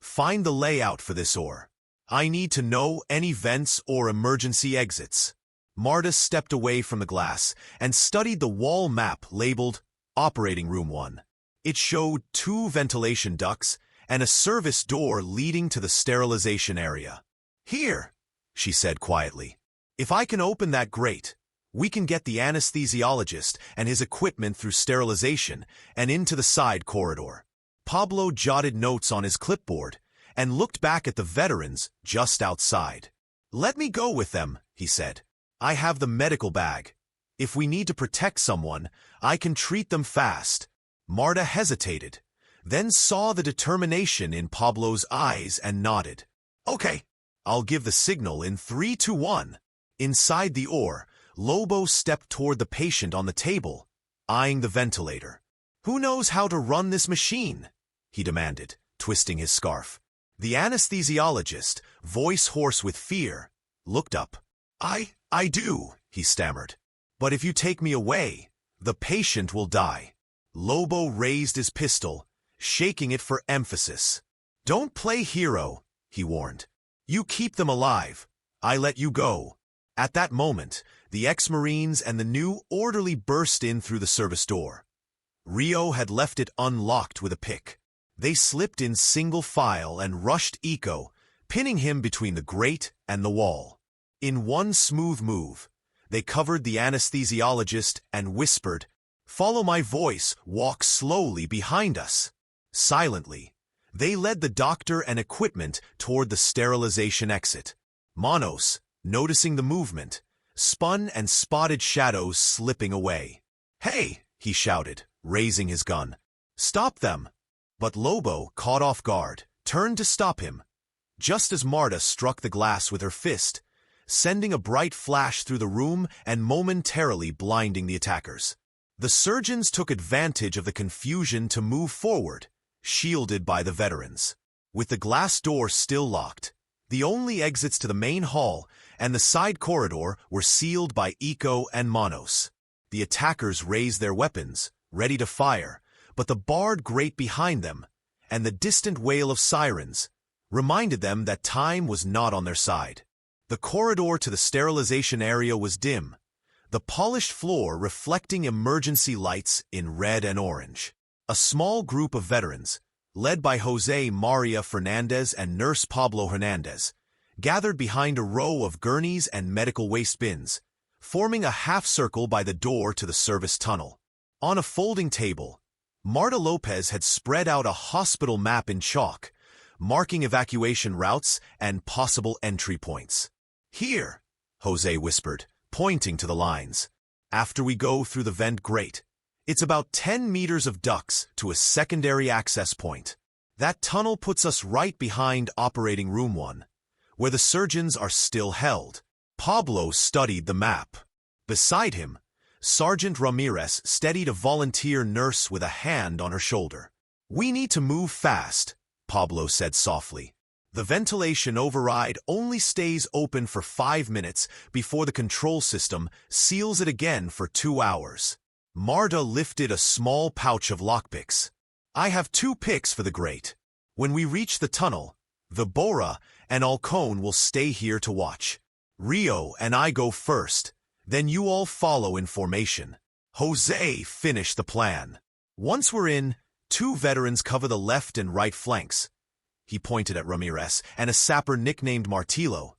"Find the layout for this or I need to know any vents or emergency exits." Marta stepped away from the glass and studied the wall map labeled Operating Room 1. It showed 2 ventilation ducts and a service door leading to the sterilization area. "Here," she said quietly. "If I can open that, great. We can get the anesthesiologist and his equipment through sterilization and into the side corridor." Pablo jotted notes on his clipboard and looked back at the veterans just outside. "Let me go with them," he said. "I have the medical bag. If we need to protect someone, I can treat them fast." Marta hesitated, then saw the determination in Pablo's eyes and nodded. "Okay, I'll give the signal in 3, 2, 1. Inside the OR, Lobo stepped toward the patient on the table, eyeing the ventilator. "Who knows how to run this machine?" he demanded, twisting his scarf. The anesthesiologist, voice hoarse with fear, looked up. I do," he stammered. "But if you take me away, the patient will die." Lobo raised his pistol, shaking it for emphasis. "Don't play hero," he warned. "You keep them alive. I let you go." At that moment, the ex-Marines and the new orderly burst in through the service door. Rio had left it unlocked with a pick. They slipped in single file and rushed Iko, pinning him between the grate and the wall. In one smooth move, they covered the anesthesiologist and whispered, "Follow my voice, walk slowly behind us." Silently, they led the doctor and equipment toward the sterilization exit. Manos, noticing the movement, spun and spotted shadows slipping away. "Hey!" he shouted, raising his gun. "Stop them!" But Lobo, caught off guard, turned to stop him, just as Marta struck the glass with her fist, sending a bright flash through the room and momentarily blinding the attackers. The surgeons took advantage of the confusion to move forward, shielded by the veterans. With the glass door still locked, the only exits to the main hall and the side corridor were sealed by Iko and Manos. The attackers raised their weapons, ready to fire, but the barred grate behind them, and the distant wail of sirens, reminded them that time was not on their side. The corridor to the sterilization area was dim, the polished floor reflecting emergency lights in red and orange. A small group of veterans, led by Jose Maria Fernandez and Nurse Pablo Hernandez, gathered behind a row of gurneys and medical waste bins, forming a half-circle by the door to the service tunnel. On a folding table, Marta Lopez had spread out a hospital map in chalk, marking evacuation routes and possible entry points. "Here," Jose whispered, pointing to the lines. "After we go through the vent grate, it's about 10 meters of ducts to a secondary access point. That tunnel puts us right behind Operating Room 1, where the surgeons are still held." Pablo studied the map. Beside him, Sergeant Ramirez steadied a volunteer nurse with a hand on her shoulder. "We need to move fast," Pablo said softly. The ventilation override only stays open for 5 minutes before the control system seals it again for 2 hours. Marta lifted a small pouch of lockpicks. I have 2 picks for the grate. When we reach the tunnel, the Bora and Alcone will stay here to watch. Rio and I go first, then you all follow in formation. Jose finished the plan. Once we're in, 2 veterans cover the left and right flanks. He pointed at Ramirez and a sapper nicknamed Martillo.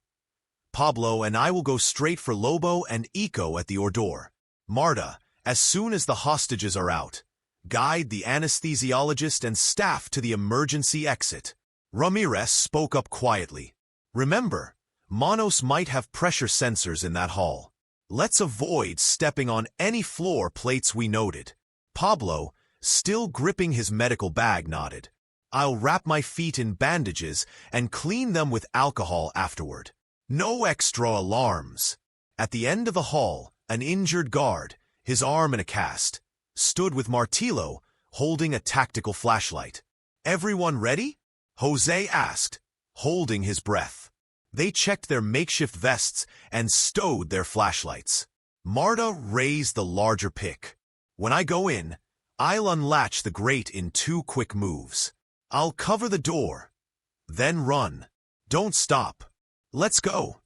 Pablo and I will go straight for Lobo and Ico at the Ordor. Marta, as soon as the hostages are out, guide the anesthesiologist and staff to the emergency exit. Ramirez spoke up quietly. Remember, Manos might have pressure sensors in that hall. Let's avoid stepping on any floor plates we noted. Pablo, still gripping his medical bag, nodded. I'll wrap my feet in bandages and clean them with alcohol afterward. No extra alarms. At the end of the hall, an injured guard, his arm in a cast, stood with Martillo, holding a tactical flashlight. Everyone ready? Jose asked, holding his breath. They checked their makeshift vests and stowed their flashlights. Marta raised the larger pick. When I go in, I'll unlatch the grate in 2 quick moves. I'll cover the door, then run. Don't stop. Let's go.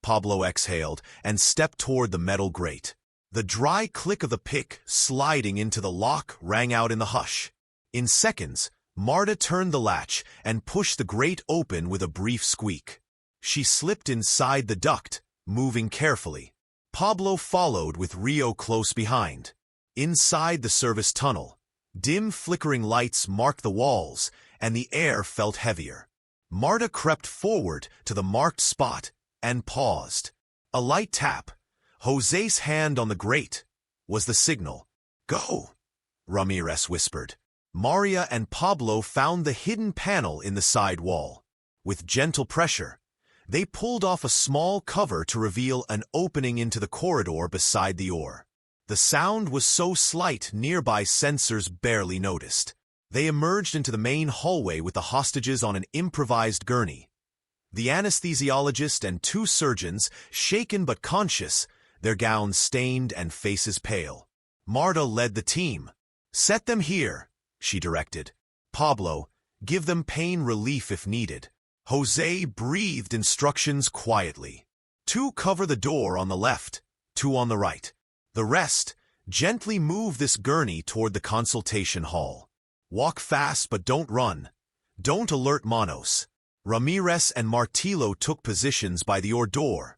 Pablo exhaled and stepped toward the metal grate. The dry click of the pick sliding into the lock rang out in the hush. In seconds, Marta turned the latch and pushed the grate open with a brief squeak. She slipped inside the duct, moving carefully. Pablo followed with Rio close behind. Inside the service tunnel, dim flickering lights marked the walls, and the air felt heavier. Marta crept forward to the marked spot and paused. A light tap, Jose's hand on the grate, was the signal. Go, Ramirez whispered. Maria and Pablo found the hidden panel in the side wall. With gentle pressure, they pulled off a small cover to reveal an opening into the corridor beside the oar. The sound was so slight nearby sensors barely noticed. They emerged into the main hallway with the hostages on an improvised gurney. The anesthesiologist and 2 surgeons, shaken but conscious, their gowns stained and faces pale. Marta led the team. Set them here, she directed. Pablo, give them pain relief if needed. Jose breathed instructions quietly. 2 cover the door on the left, 2 on the right. The rest, gently move this gurney toward the consultation hall. Walk fast but don't run. Don't alert Manos. Ramirez and Martillo took positions by the Ordor,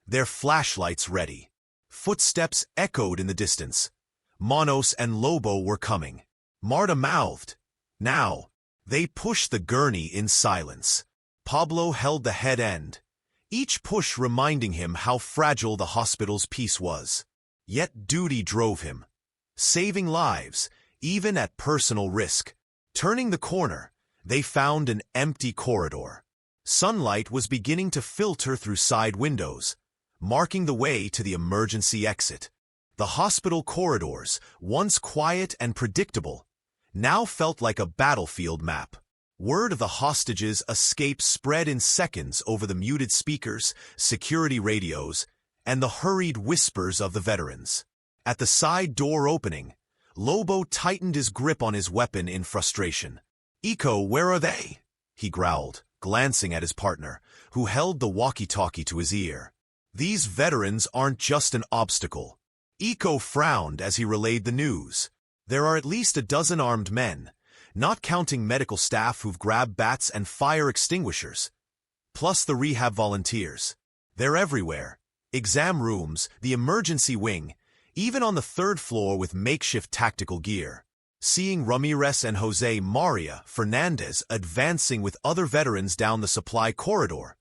their flashlights ready. Footsteps echoed in the distance. Manos and Lobo were coming. Marta mouthed. Now. They pushed the gurney in silence. Pablo held the head end, each push reminding him how fragile the hospital's peace was. Yet duty drove him, saving lives, even at personal risk. Turning the corner, they found an empty corridor. Sunlight was beginning to filter through side windows, marking the way to the emergency exit. The hospital corridors, once quiet and predictable, now felt like a battlefield map. Word of the hostages' escape spread in seconds over the muted speakers, security radios, and the hurried whispers of the veterans. At the side door opening, Lobo tightened his grip on his weapon in frustration. Ico, where are they? He growled, glancing at his partner, who held the walkie-talkie to his ear. These veterans aren't just an obstacle. Ico frowned as he relayed the news. There are at least a dozen armed men, not counting medical staff who've grabbed bats and fire extinguishers, plus the rehab volunteers. They're everywhere. Exam rooms, the emergency wing, even on the 3rd floor with makeshift tactical gear. Seeing Ramirez and Jose Maria Fernandez advancing with other veterans down the supply corridor,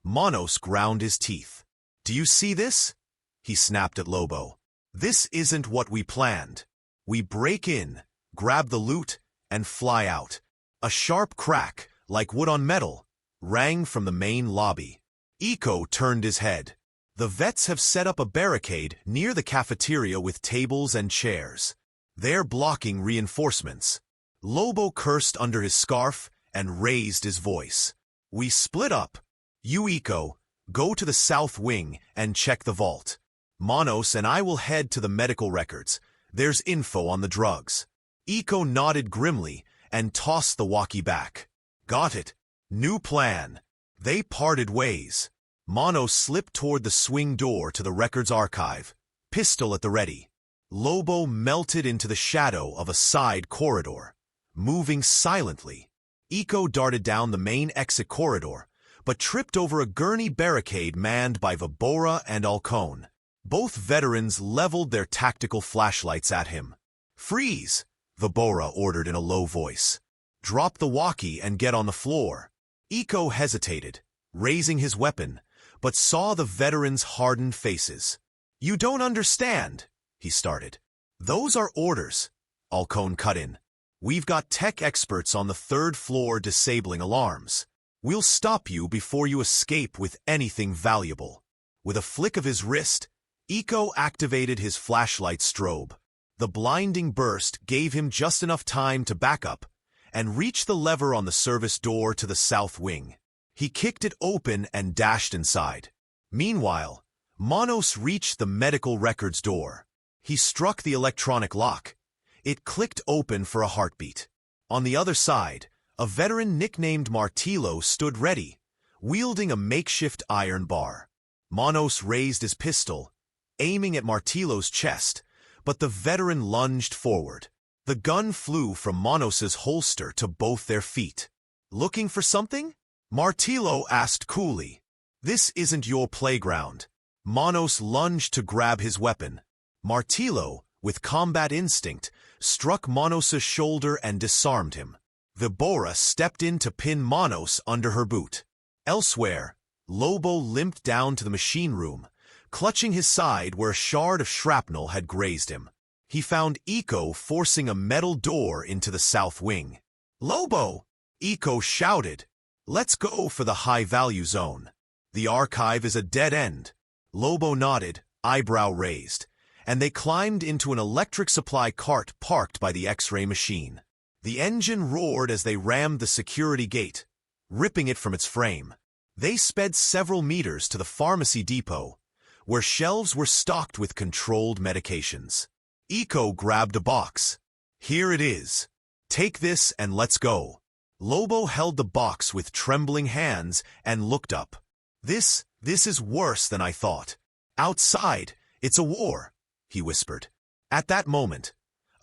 Manos ground his teeth. Do you see this? He snapped at Lobo. This isn't what we planned. We break in, grab the loot, and fly out. A sharp crack, like wood on metal, rang from the main lobby. Ico turned his head. The vets have set up a barricade near the cafeteria with tables and chairs. They're blocking reinforcements. Lobo cursed under his scarf and raised his voice. We split up. You, Iko, go to the south wing and check the vault. Manos and I will head to the medical records. There's info on the drugs. Iko nodded grimly and tossed the walkie back. Got it. New plan. They parted ways. Manos slipped toward the swing door to the records archive, pistol at the ready. Lobo melted into the shadow of a side corridor, moving silently. Iko darted down the main exit corridor, but tripped over a gurney barricade manned by Vibora and Alcone. Both veterans leveled their tactical flashlights at him. Freeze, Vibora ordered in a low voice. Drop the walkie and get on the floor. Iko hesitated, raising his weapon, but saw the veterans' hardened faces. You don't understand, he started. Those are orders, Alcone cut in. We've got tech experts on the 3rd floor disabling alarms. We'll stop you before you escape with anything valuable. With a flick of his wrist, Iko activated his flashlight strobe. The blinding burst gave him just enough time to back up and reach the lever on the service door to the south wing. He kicked it open and dashed inside. Meanwhile, Manos reached the medical records door. He struck the electronic lock. It clicked open for a heartbeat. On the other side, a veteran nicknamed Martillo stood ready, wielding a makeshift iron bar. Manos raised his pistol, aiming at Martillo's chest, but the veteran lunged forward. The gun flew from Manos's holster to both their feet. Looking for something? Martillo asked coolly. This isn't your playground. Manos lunged to grab his weapon. Martillo, with combat instinct, struck Manos's shoulder and disarmed him. Vibora stepped in to pin Manos under her boot. Elsewhere, Lobo limped down to the machine room, clutching his side where a shard of shrapnel had grazed him. He found Iko forcing a metal door into the south wing. Lobo! Iko shouted. Let's go for the high-value zone. The archive is a dead end. Lobo nodded, eyebrow raised, and they climbed into an electric supply cart parked by the X-ray machine. The engine roared as they rammed the security gate, ripping it from its frame. They sped several meters to the pharmacy depot, where shelves were stocked with controlled medications. Iko grabbed a box. Here it is. Take this and let's go. Lobo held the box with trembling hands and looked up. This is worse than I thought. Outside, it's a war, he whispered. At that moment,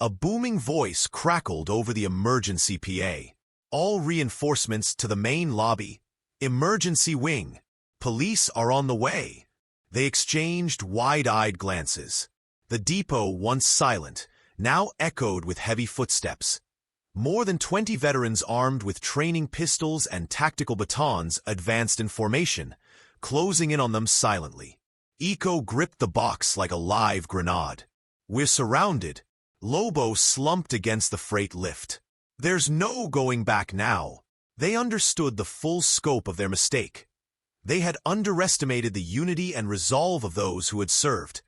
a booming voice crackled over the emergency PA. All reinforcements to the main lobby. Emergency wing. Police are on the way. They exchanged wide-eyed glances. The depot, once silent, now echoed with heavy footsteps. More than 20 veterans armed with training pistols and tactical batons advanced in formation, closing in on them silently. Iko gripped the box like a live grenade. We're surrounded. Lobo slumped against the freight lift. There's no going back now. They understood the full scope of their mistake. They had underestimated the unity and resolve of those who had served,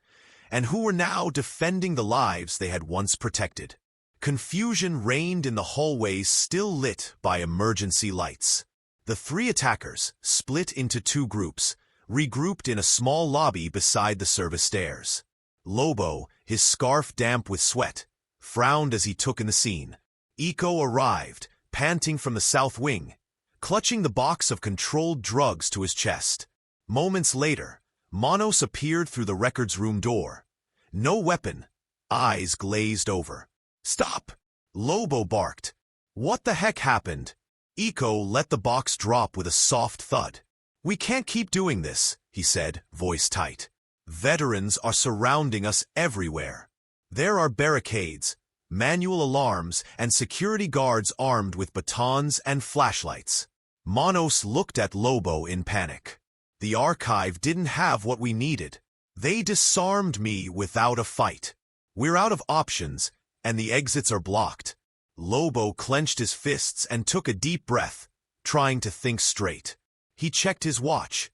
and who were now defending the lives they had once protected. Confusion reigned in the hallways still lit by emergency lights. The 3 attackers, split into 2 groups, regrouped in a small lobby beside the service stairs. Lobo, his scarf damp with sweat, frowned as he took in the scene. Iko arrived, panting from the south wing, clutching the box of controlled drugs to his chest. Moments later, Manos appeared through the records room door. No weapon, eyes glazed over. Stop! Lobo barked. What the heck happened? Iko let the box drop with a soft thud. We can't keep doing this, he said, voice tight. Veterans are surrounding us everywhere. There are barricades, manual alarms, and security guards armed with batons and flashlights. Manos looked at Lobo in panic. The archive didn't have what we needed. They disarmed me without a fight. We're out of options, and the exits are blocked. Lobo clenched his fists and took a deep breath, trying to think straight. He checked his watch.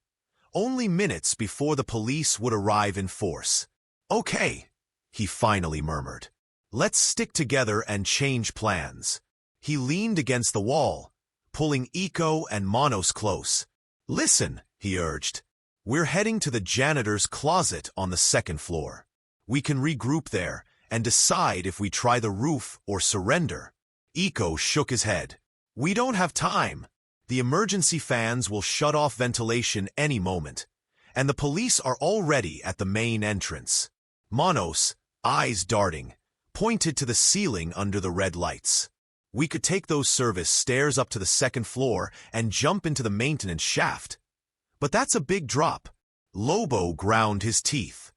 Only minutes before the police would arrive in force. Okay, he finally murmured. Let's stick together and change plans. He leaned against the wall, pulling Iko and Manos close. "Listen," he urged. "We're heading to the janitor's closet on the second floor. We can regroup there and decide if we try the roof or surrender." Iko shook his head. "We don't have time. The emergency fans will shut off ventilation any moment, and the police are already at the main entrance." Manos, eyes darting, pointed to the ceiling under the red lights. "We could take those service stairs up to the second floor and jump into the maintenance shaft. But that's a big drop." Lobo ground his teeth.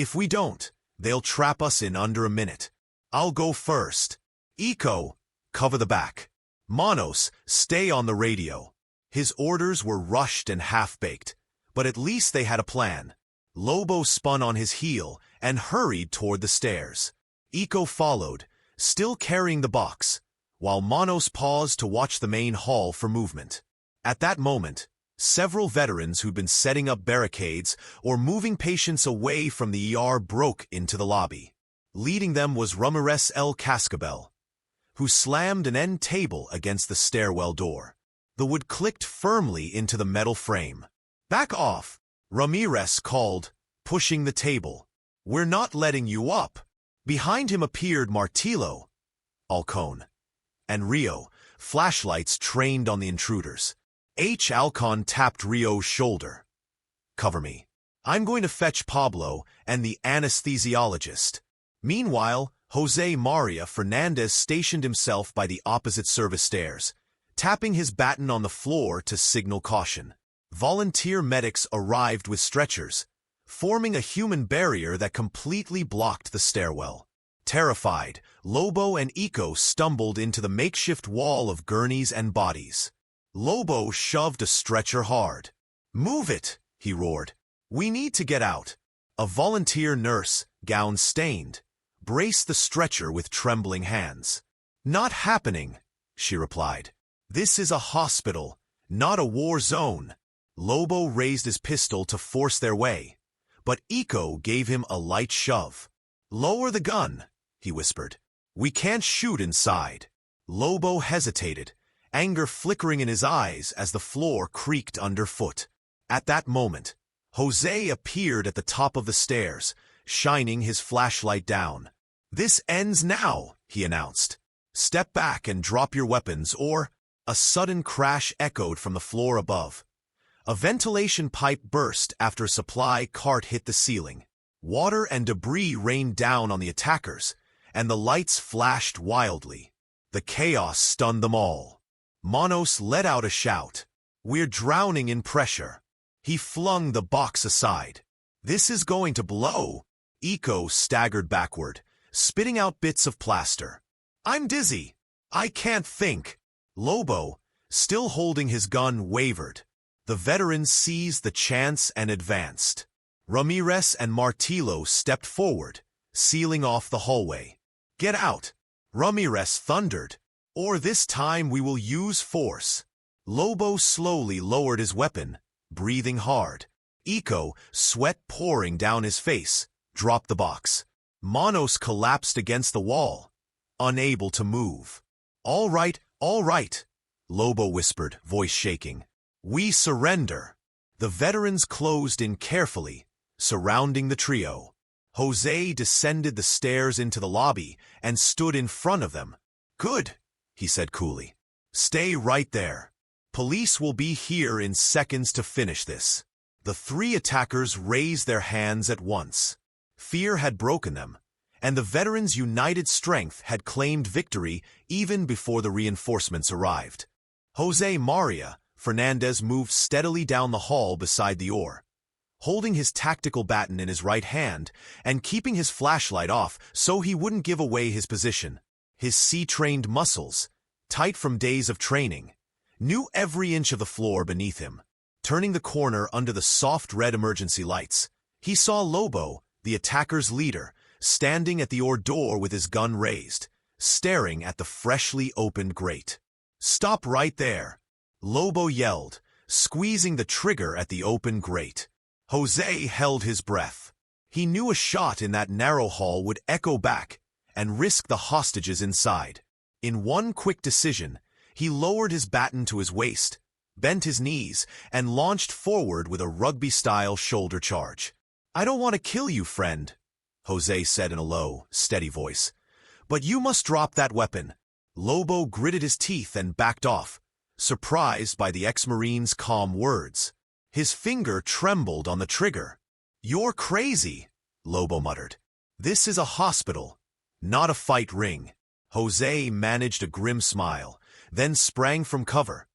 "If we don't, they'll trap us in under a minute. I'll go first. Iko, cover the back. Manos, stay on the radio." His orders were rushed and half-baked, but at least they had a plan. Lobo spun on his heel and hurried toward the stairs. Iko followed, still carrying the box, while Manos paused to watch the main hall for movement. At that moment, several veterans who'd been setting up barricades or moving patients away from the ER broke into the lobby. Leading them was Ramirez El Cascabel, who slammed an end table against the stairwell door. The wood clicked firmly into the metal frame. "Back off," Ramirez called, pushing the table. "We're not letting you up." Behind him appeared Martillo, Alcon, and Rio, flashlights trained on the intruders. Alcon tapped Rio's shoulder. "Cover me. I'm going to fetch Pablo and the anesthesiologist." Meanwhile, Jose Maria Fernandez stationed himself by the opposite service stairs, tapping his baton on the floor to signal caution. Volunteer medics arrived with stretchers, forming a human barrier that completely blocked the stairwell. Terrified, Lobo and Iko stumbled into the makeshift wall of gurneys and bodies. Lobo shoved a stretcher hard. "Move it," he roared. "We need to get out." A volunteer nurse, gown stained, braced the stretcher with trembling hands. "Not happening," she replied. "This is a hospital, not a war zone." Lobo raised his pistol to force their way, but Iko gave him a light shove. "Lower the gun," he whispered. "We can't shoot inside." Lobo hesitated, anger flickering in his eyes as the floor creaked underfoot. At that moment, Jose appeared at the top of the stairs, shining his flashlight down. "This ends now," he announced. "Step back and drop your weapons, or—" A sudden crash echoed from the floor above. A ventilation pipe burst after a supply cart hit the ceiling. Water and debris rained down on the attackers, and the lights flashed wildly. The chaos stunned them all. Manos let out a shout. "We're drowning in pressure." He flung the box aside. "This is going to blow." Iko staggered backward, spitting out bits of plaster. "I'm dizzy. I can't think." Lobo, still holding his gun, wavered. The veterans seized the chance and advanced. Ramirez and Martillo stepped forward, sealing off the hallway. "Get out," Ramirez thundered, "or this time we will use force." Lobo slowly lowered his weapon, breathing hard. Iko, sweat pouring down his face, dropped the box. Manos collapsed against the wall, unable to move. All right," Lobo whispered, voice shaking. "We surrender." The veterans closed in carefully, surrounding the trio. Jose descended the stairs into the lobby and stood in front of them. "Good," he said coolly. "Stay right there. Police will be here in seconds to finish this." The three attackers raised their hands at once. Fear had broken them, and the veterans' united strength had claimed victory even before the reinforcements arrived. Jose Maria Fernandez moved steadily down the hall beside the oar, holding his tactical baton in his right hand and keeping his flashlight off so he wouldn't give away his position. His sea-trained muscles, tight from days of training, knew every inch of the floor beneath him. Turning the corner under the soft red emergency lights, he saw Lobo, the attacker's leader, standing at the oar door with his gun raised, staring at the freshly opened grate. "Stop right there," Lobo yelled, squeezing the trigger at the open grate. Jose held his breath. He knew a shot in that narrow hall would echo back and risk the hostages inside. In one quick decision, He lowered his baton to his waist, bent his knees, and launched forward with a rugby-style shoulder charge. "I don't want to kill you, friend," Jose said in a low, steady voice. "But you must drop that weapon." Lobo gritted his teeth and backed off, surprised by the ex-Marine's calm words. His finger trembled on the trigger. "You're crazy," Lobo muttered. "This is a hospital, not a fight ring." Jose managed a grim smile, then sprang from cover.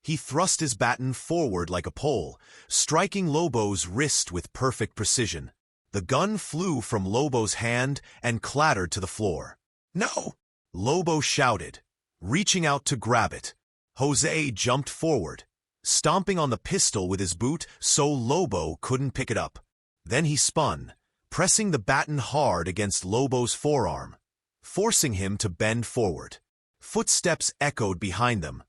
He thrust his baton forward like a pole, striking Lobo's wrist with perfect precision. The gun flew from Lobo's hand and clattered to the floor. "No!" Lobo shouted, reaching out to grab it. Jose jumped forward, stomping on the pistol with his boot so Lobo couldn't pick it up. Then he spun, pressing the baton hard against Lobo's forearm, forcing him to bend forward. Footsteps echoed behind them.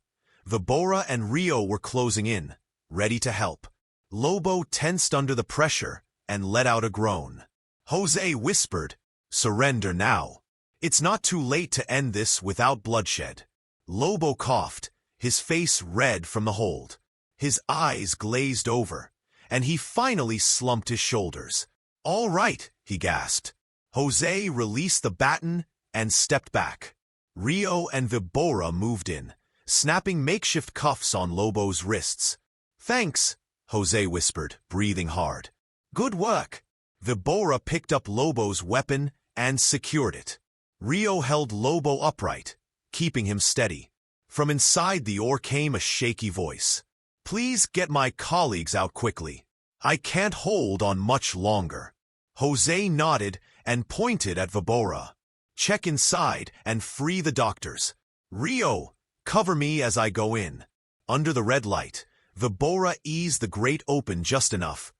Vibora and Rio were closing in, ready to help. Lobo tensed under the pressure and let out a groan. Jose whispered, "Surrender now. It's not too late to end this without bloodshed." Lobo coughed, his face red from the hold. His eyes glazed over, and he finally slumped his shoulders. "All right," he gasped. Jose released the baton and stepped back. Rio and Vibora moved in, snapping makeshift cuffs on Lobo's wrists. "Thanks," Jose whispered, breathing hard. "Good work." Vibora picked up Lobo's weapon and secured it. Rio held Lobo upright, keeping him steady. From inside the oar came a shaky voice. "Please get my colleagues out quickly. I can't hold on much longer." Jose nodded and pointed at Vibora. "Check inside and free the doctors. Rio, cover me as I go in." Under the red light, Vibora eased the grate open just enough,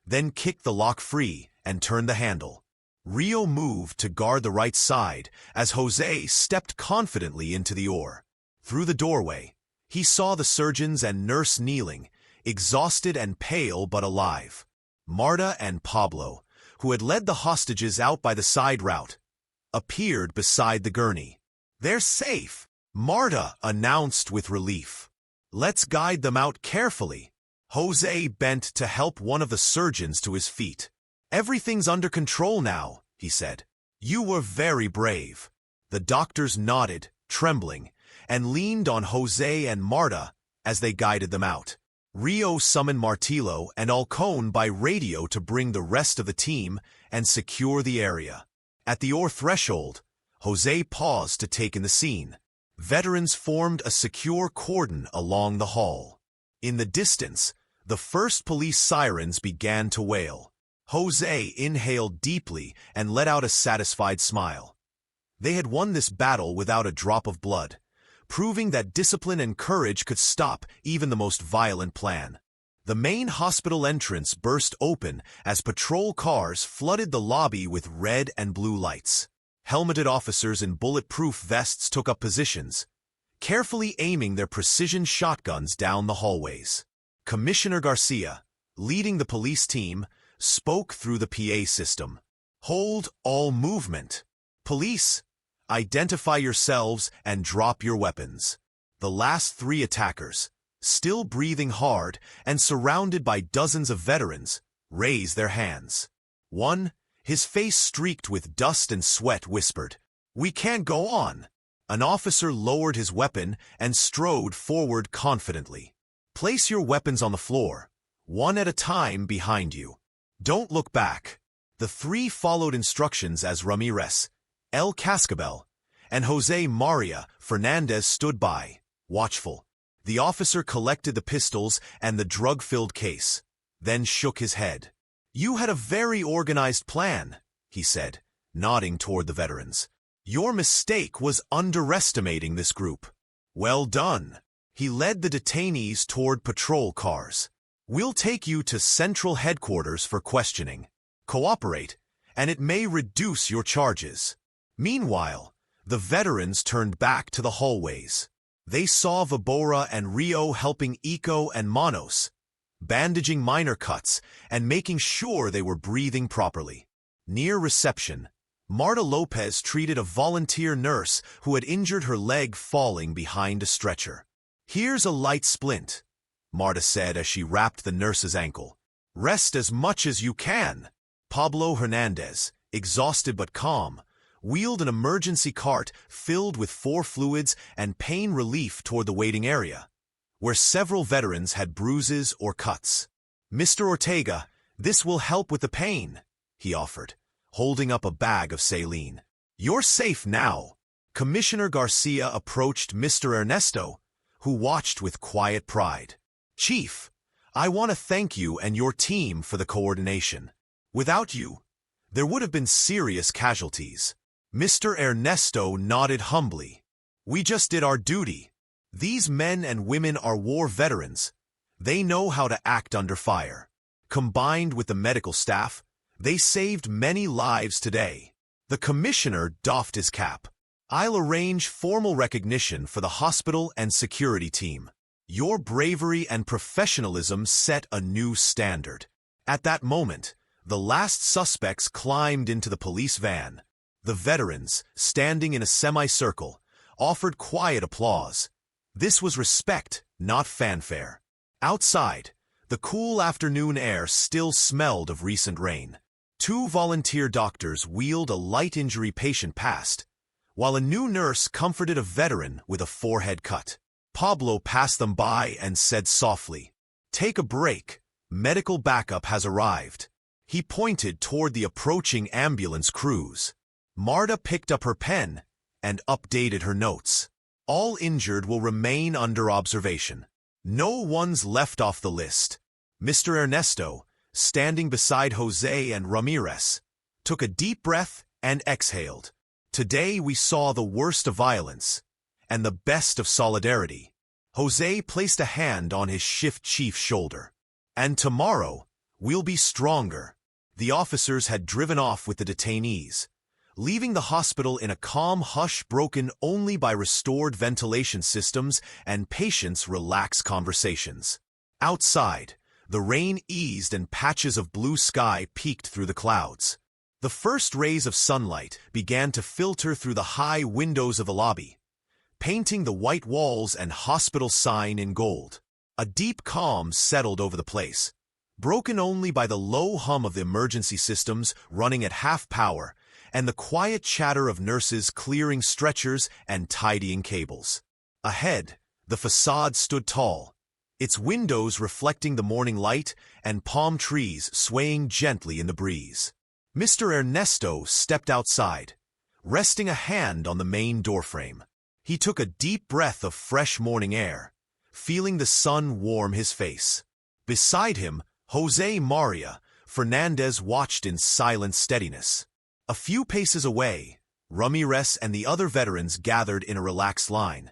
then kicked the lock free and turned the handle. Rio moved to guard the right side as Jose stepped confidently into the oar. Through the doorway, he saw the surgeons and nurse kneeling, exhausted and pale but alive. Marta and Pablo, who had led the hostages out by the side route, appeared beside the gurney. "They're safe," Marta announced with relief. "Let's guide them out carefully." Jose bent to help one of the surgeons to his feet. "Everything's under control now," he said. "You were very brave." The doctors nodded, trembling, and leaned on Jose and Marta as they guided them out. Rio summoned Martillo and Alcón by radio to bring the rest of the team and secure the area. At the oar threshold, Jose paused to take in the scene. Veterans formed a secure cordon along the hall. In the distance, the first police sirens began to wail. Jose inhaled deeply and let out a satisfied smile. They had won this battle without a drop of blood, proving that discipline and courage could stop even the most violent plan. The main hospital entrance burst open as patrol cars flooded the lobby with red and blue lights. Helmeted officers in bulletproof vests took up positions, carefully aiming their precision shotguns down the hallways. Commissioner Garcia, leading the police team, spoke through the PA system. "Hold all movement. Police, identify yourselves and drop your weapons." The last three attackers, still breathing hard and surrounded by dozens of veterans, raised their hands. One, his face streaked with dust and sweat, whispered, "We can't go on." An officer lowered his weapon and strode forward confidently. "Place your weapons on the floor, one at a time behind you. Don't look back." The three followed instructions as Ramirez, El Cascabel, and Jose Maria Fernandez stood by, watchful. The officer collected the pistols and the drug-filled case, then shook his head. "You had a very organized plan," he said, nodding toward the veterans. "Your mistake was underestimating this group." "Well done." He led the detainees toward patrol cars. "We'll take you to central headquarters for questioning. Cooperate, and it may reduce your charges." Meanwhile, the veterans turned back to the hallways. They saw Vibora and Rio helping Ico and Manos, bandaging minor cuts and making sure they were breathing properly. Near reception, Marta Lopez treated a volunteer nurse who had injured her leg falling behind a stretcher. "Here's a light splint," Marta said as she wrapped the nurse's ankle. "Rest as much as you can." Pablo Hernandez, exhausted but calm, wheeled an emergency cart filled with 4 fluids and pain relief toward the waiting area, where several veterans had bruises or cuts. "Mr. Ortega, this will help with the pain," he offered, holding up a bag of saline. "You're safe now." Commissioner Garcia approached Mr. Ernesto, who watched with quiet pride. "Chief, I want to thank you and your team for the coordination. Without you, there would have been serious casualties." Mr. Ernesto nodded humbly. "We just did our duty. These men and women are war veterans. They know how to act under fire. Combined with the medical staff, they saved many lives today." The commissioner doffed his cap. "I'll arrange formal recognition for the hospital and security team. Your bravery and professionalism set a new standard." At that moment, the last suspects climbed into the police van. The veterans, standing in a semicircle, offered quiet applause. This was respect, not fanfare. Outside, the cool afternoon air still smelled of recent rain. 2 volunteer doctors wheeled a light injury patient past, while a new nurse comforted a veteran with a forehead cut. Pablo passed them by and said softly, "Take a break. Medical backup has arrived." He pointed toward the approaching ambulance crews. Marta picked up her pen and updated her notes. "All injured will remain under observation. No one's left off the list." Mr. Ernesto, standing beside Jose and Ramirez, took a deep breath and exhaled. "Today we saw the worst of violence and the best of solidarity." Jose placed a hand on his shift chief's shoulder. "And tomorrow, we'll be stronger." The officers had driven off with the detainees, leaving the hospital in a calm hush broken only by restored ventilation systems and patients' relaxed conversations. Outside, the rain eased and patches of blue sky peeked through the clouds. The first rays of sunlight began to filter through the high windows of the lobby, painting the white walls and hospital sign in gold. A deep calm settled over the place, broken only by the low hum of the emergency systems running at half power and the quiet chatter of nurses clearing stretchers and tidying cables. Ahead, the facade stood tall, its windows reflecting the morning light and palm trees swaying gently in the breeze. Mr. Ernesto stepped outside, resting a hand on the main doorframe. He took a deep breath of fresh morning air, feeling the sun warm his face. Beside him, Jose Maria Fernandez watched in silent steadiness. A few paces away, Ramirez and the other veterans gathered in a relaxed line,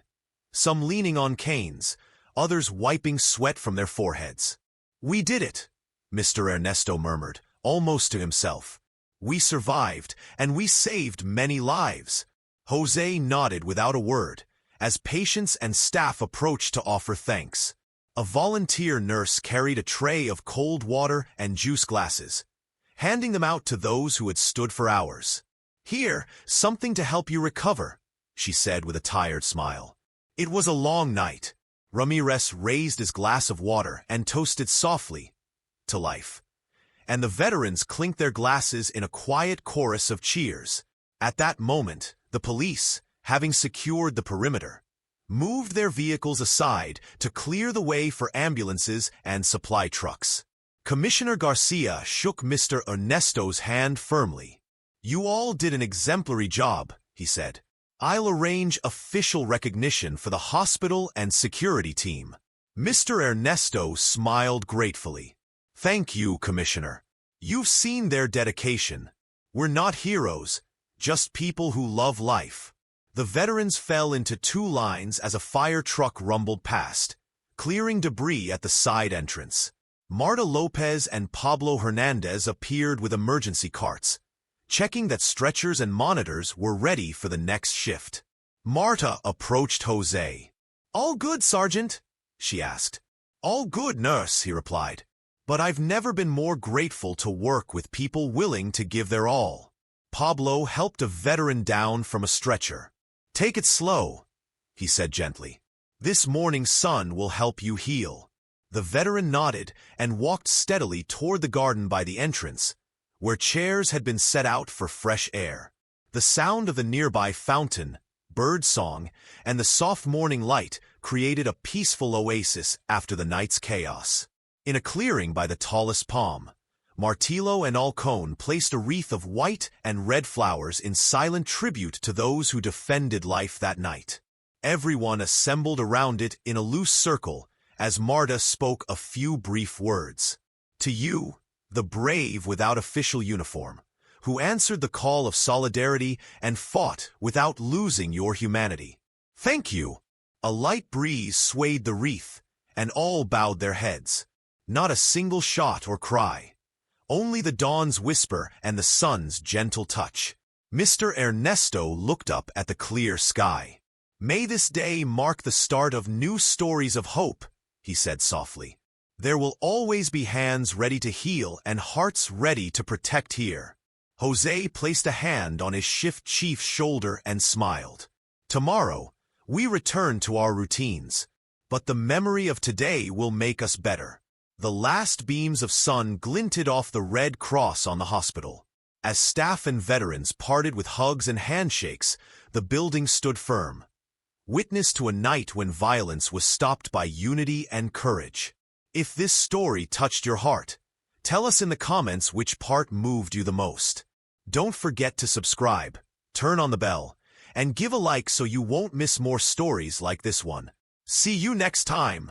some leaning on canes, others wiping sweat from their foreheads. "We did it," Mr. Ernesto murmured, almost to himself. "We survived, and we saved many lives." Jose nodded without a word, as patients and staff approached to offer thanks. A volunteer nurse carried a tray of cold water and juice glasses, handing them out to those who had stood for hours. "Here, something to help you recover," she said with a tired smile. "It was a long night." Ramirez raised his glass of water and toasted softly, "To life." And the veterans clinked their glasses in a quiet chorus of cheers. At that moment, the police, having secured the perimeter, moved their vehicles aside to clear the way for ambulances and supply trucks. Commissioner Garcia shook Mr. Ernesto's hand firmly. "You all did an exemplary job," he said. "I'll arrange official recognition for the hospital and security team." Mr. Ernesto smiled gratefully. "Thank you, Commissioner. You've seen their dedication. We're not heroes, just people who love life." The veterans fell into 2 lines as a fire truck rumbled past, clearing debris at the side entrance. Marta Lopez and Pablo Hernandez appeared with emergency carts, checking that stretchers and monitors were ready for the next shift. Marta approached Jose. "All good, Sergeant?" she asked. "All good, nurse," he replied. "But I've never been more grateful to work with people willing to give their all." Pablo helped a veteran down from a stretcher. "Take it slow," he said gently. "This morning's sun will help you heal." The veteran nodded and walked steadily toward the garden by the entrance, where chairs had been set out for fresh air. The sound of the nearby fountain, bird song, and the soft morning light created a peaceful oasis after the night's chaos. In a clearing by the tallest palm, Martillo and Alcone placed a wreath of white and red flowers in silent tribute to those who defended life that night. Everyone assembled around it in a loose circle as Marta spoke a few brief words. "To you, the brave without official uniform, who answered the call of solidarity and fought without losing your humanity. Thank you." A light breeze swayed the wreath, and all bowed their heads. Not a single shot or cry. Only the dawn's whisper and the sun's gentle touch. Mr. Ernesto looked up at the clear sky. "May this day mark the start of new stories of hope," he said softly. "There will always be hands ready to heal and hearts ready to protect here." Jose placed a hand on his shift chief's shoulder and smiled. "Tomorrow, we return to our routines, but the memory of today will make us better." The last beams of sun glinted off the red cross on the hospital. As staff and veterans parted with hugs and handshakes, the building stood firm, witness to a night when violence was stopped by unity and courage. If this story touched your heart, tell us in the comments which part moved you the most. Don't forget to subscribe, turn on the bell, and give a like so you won't miss more stories like this one. See you next time!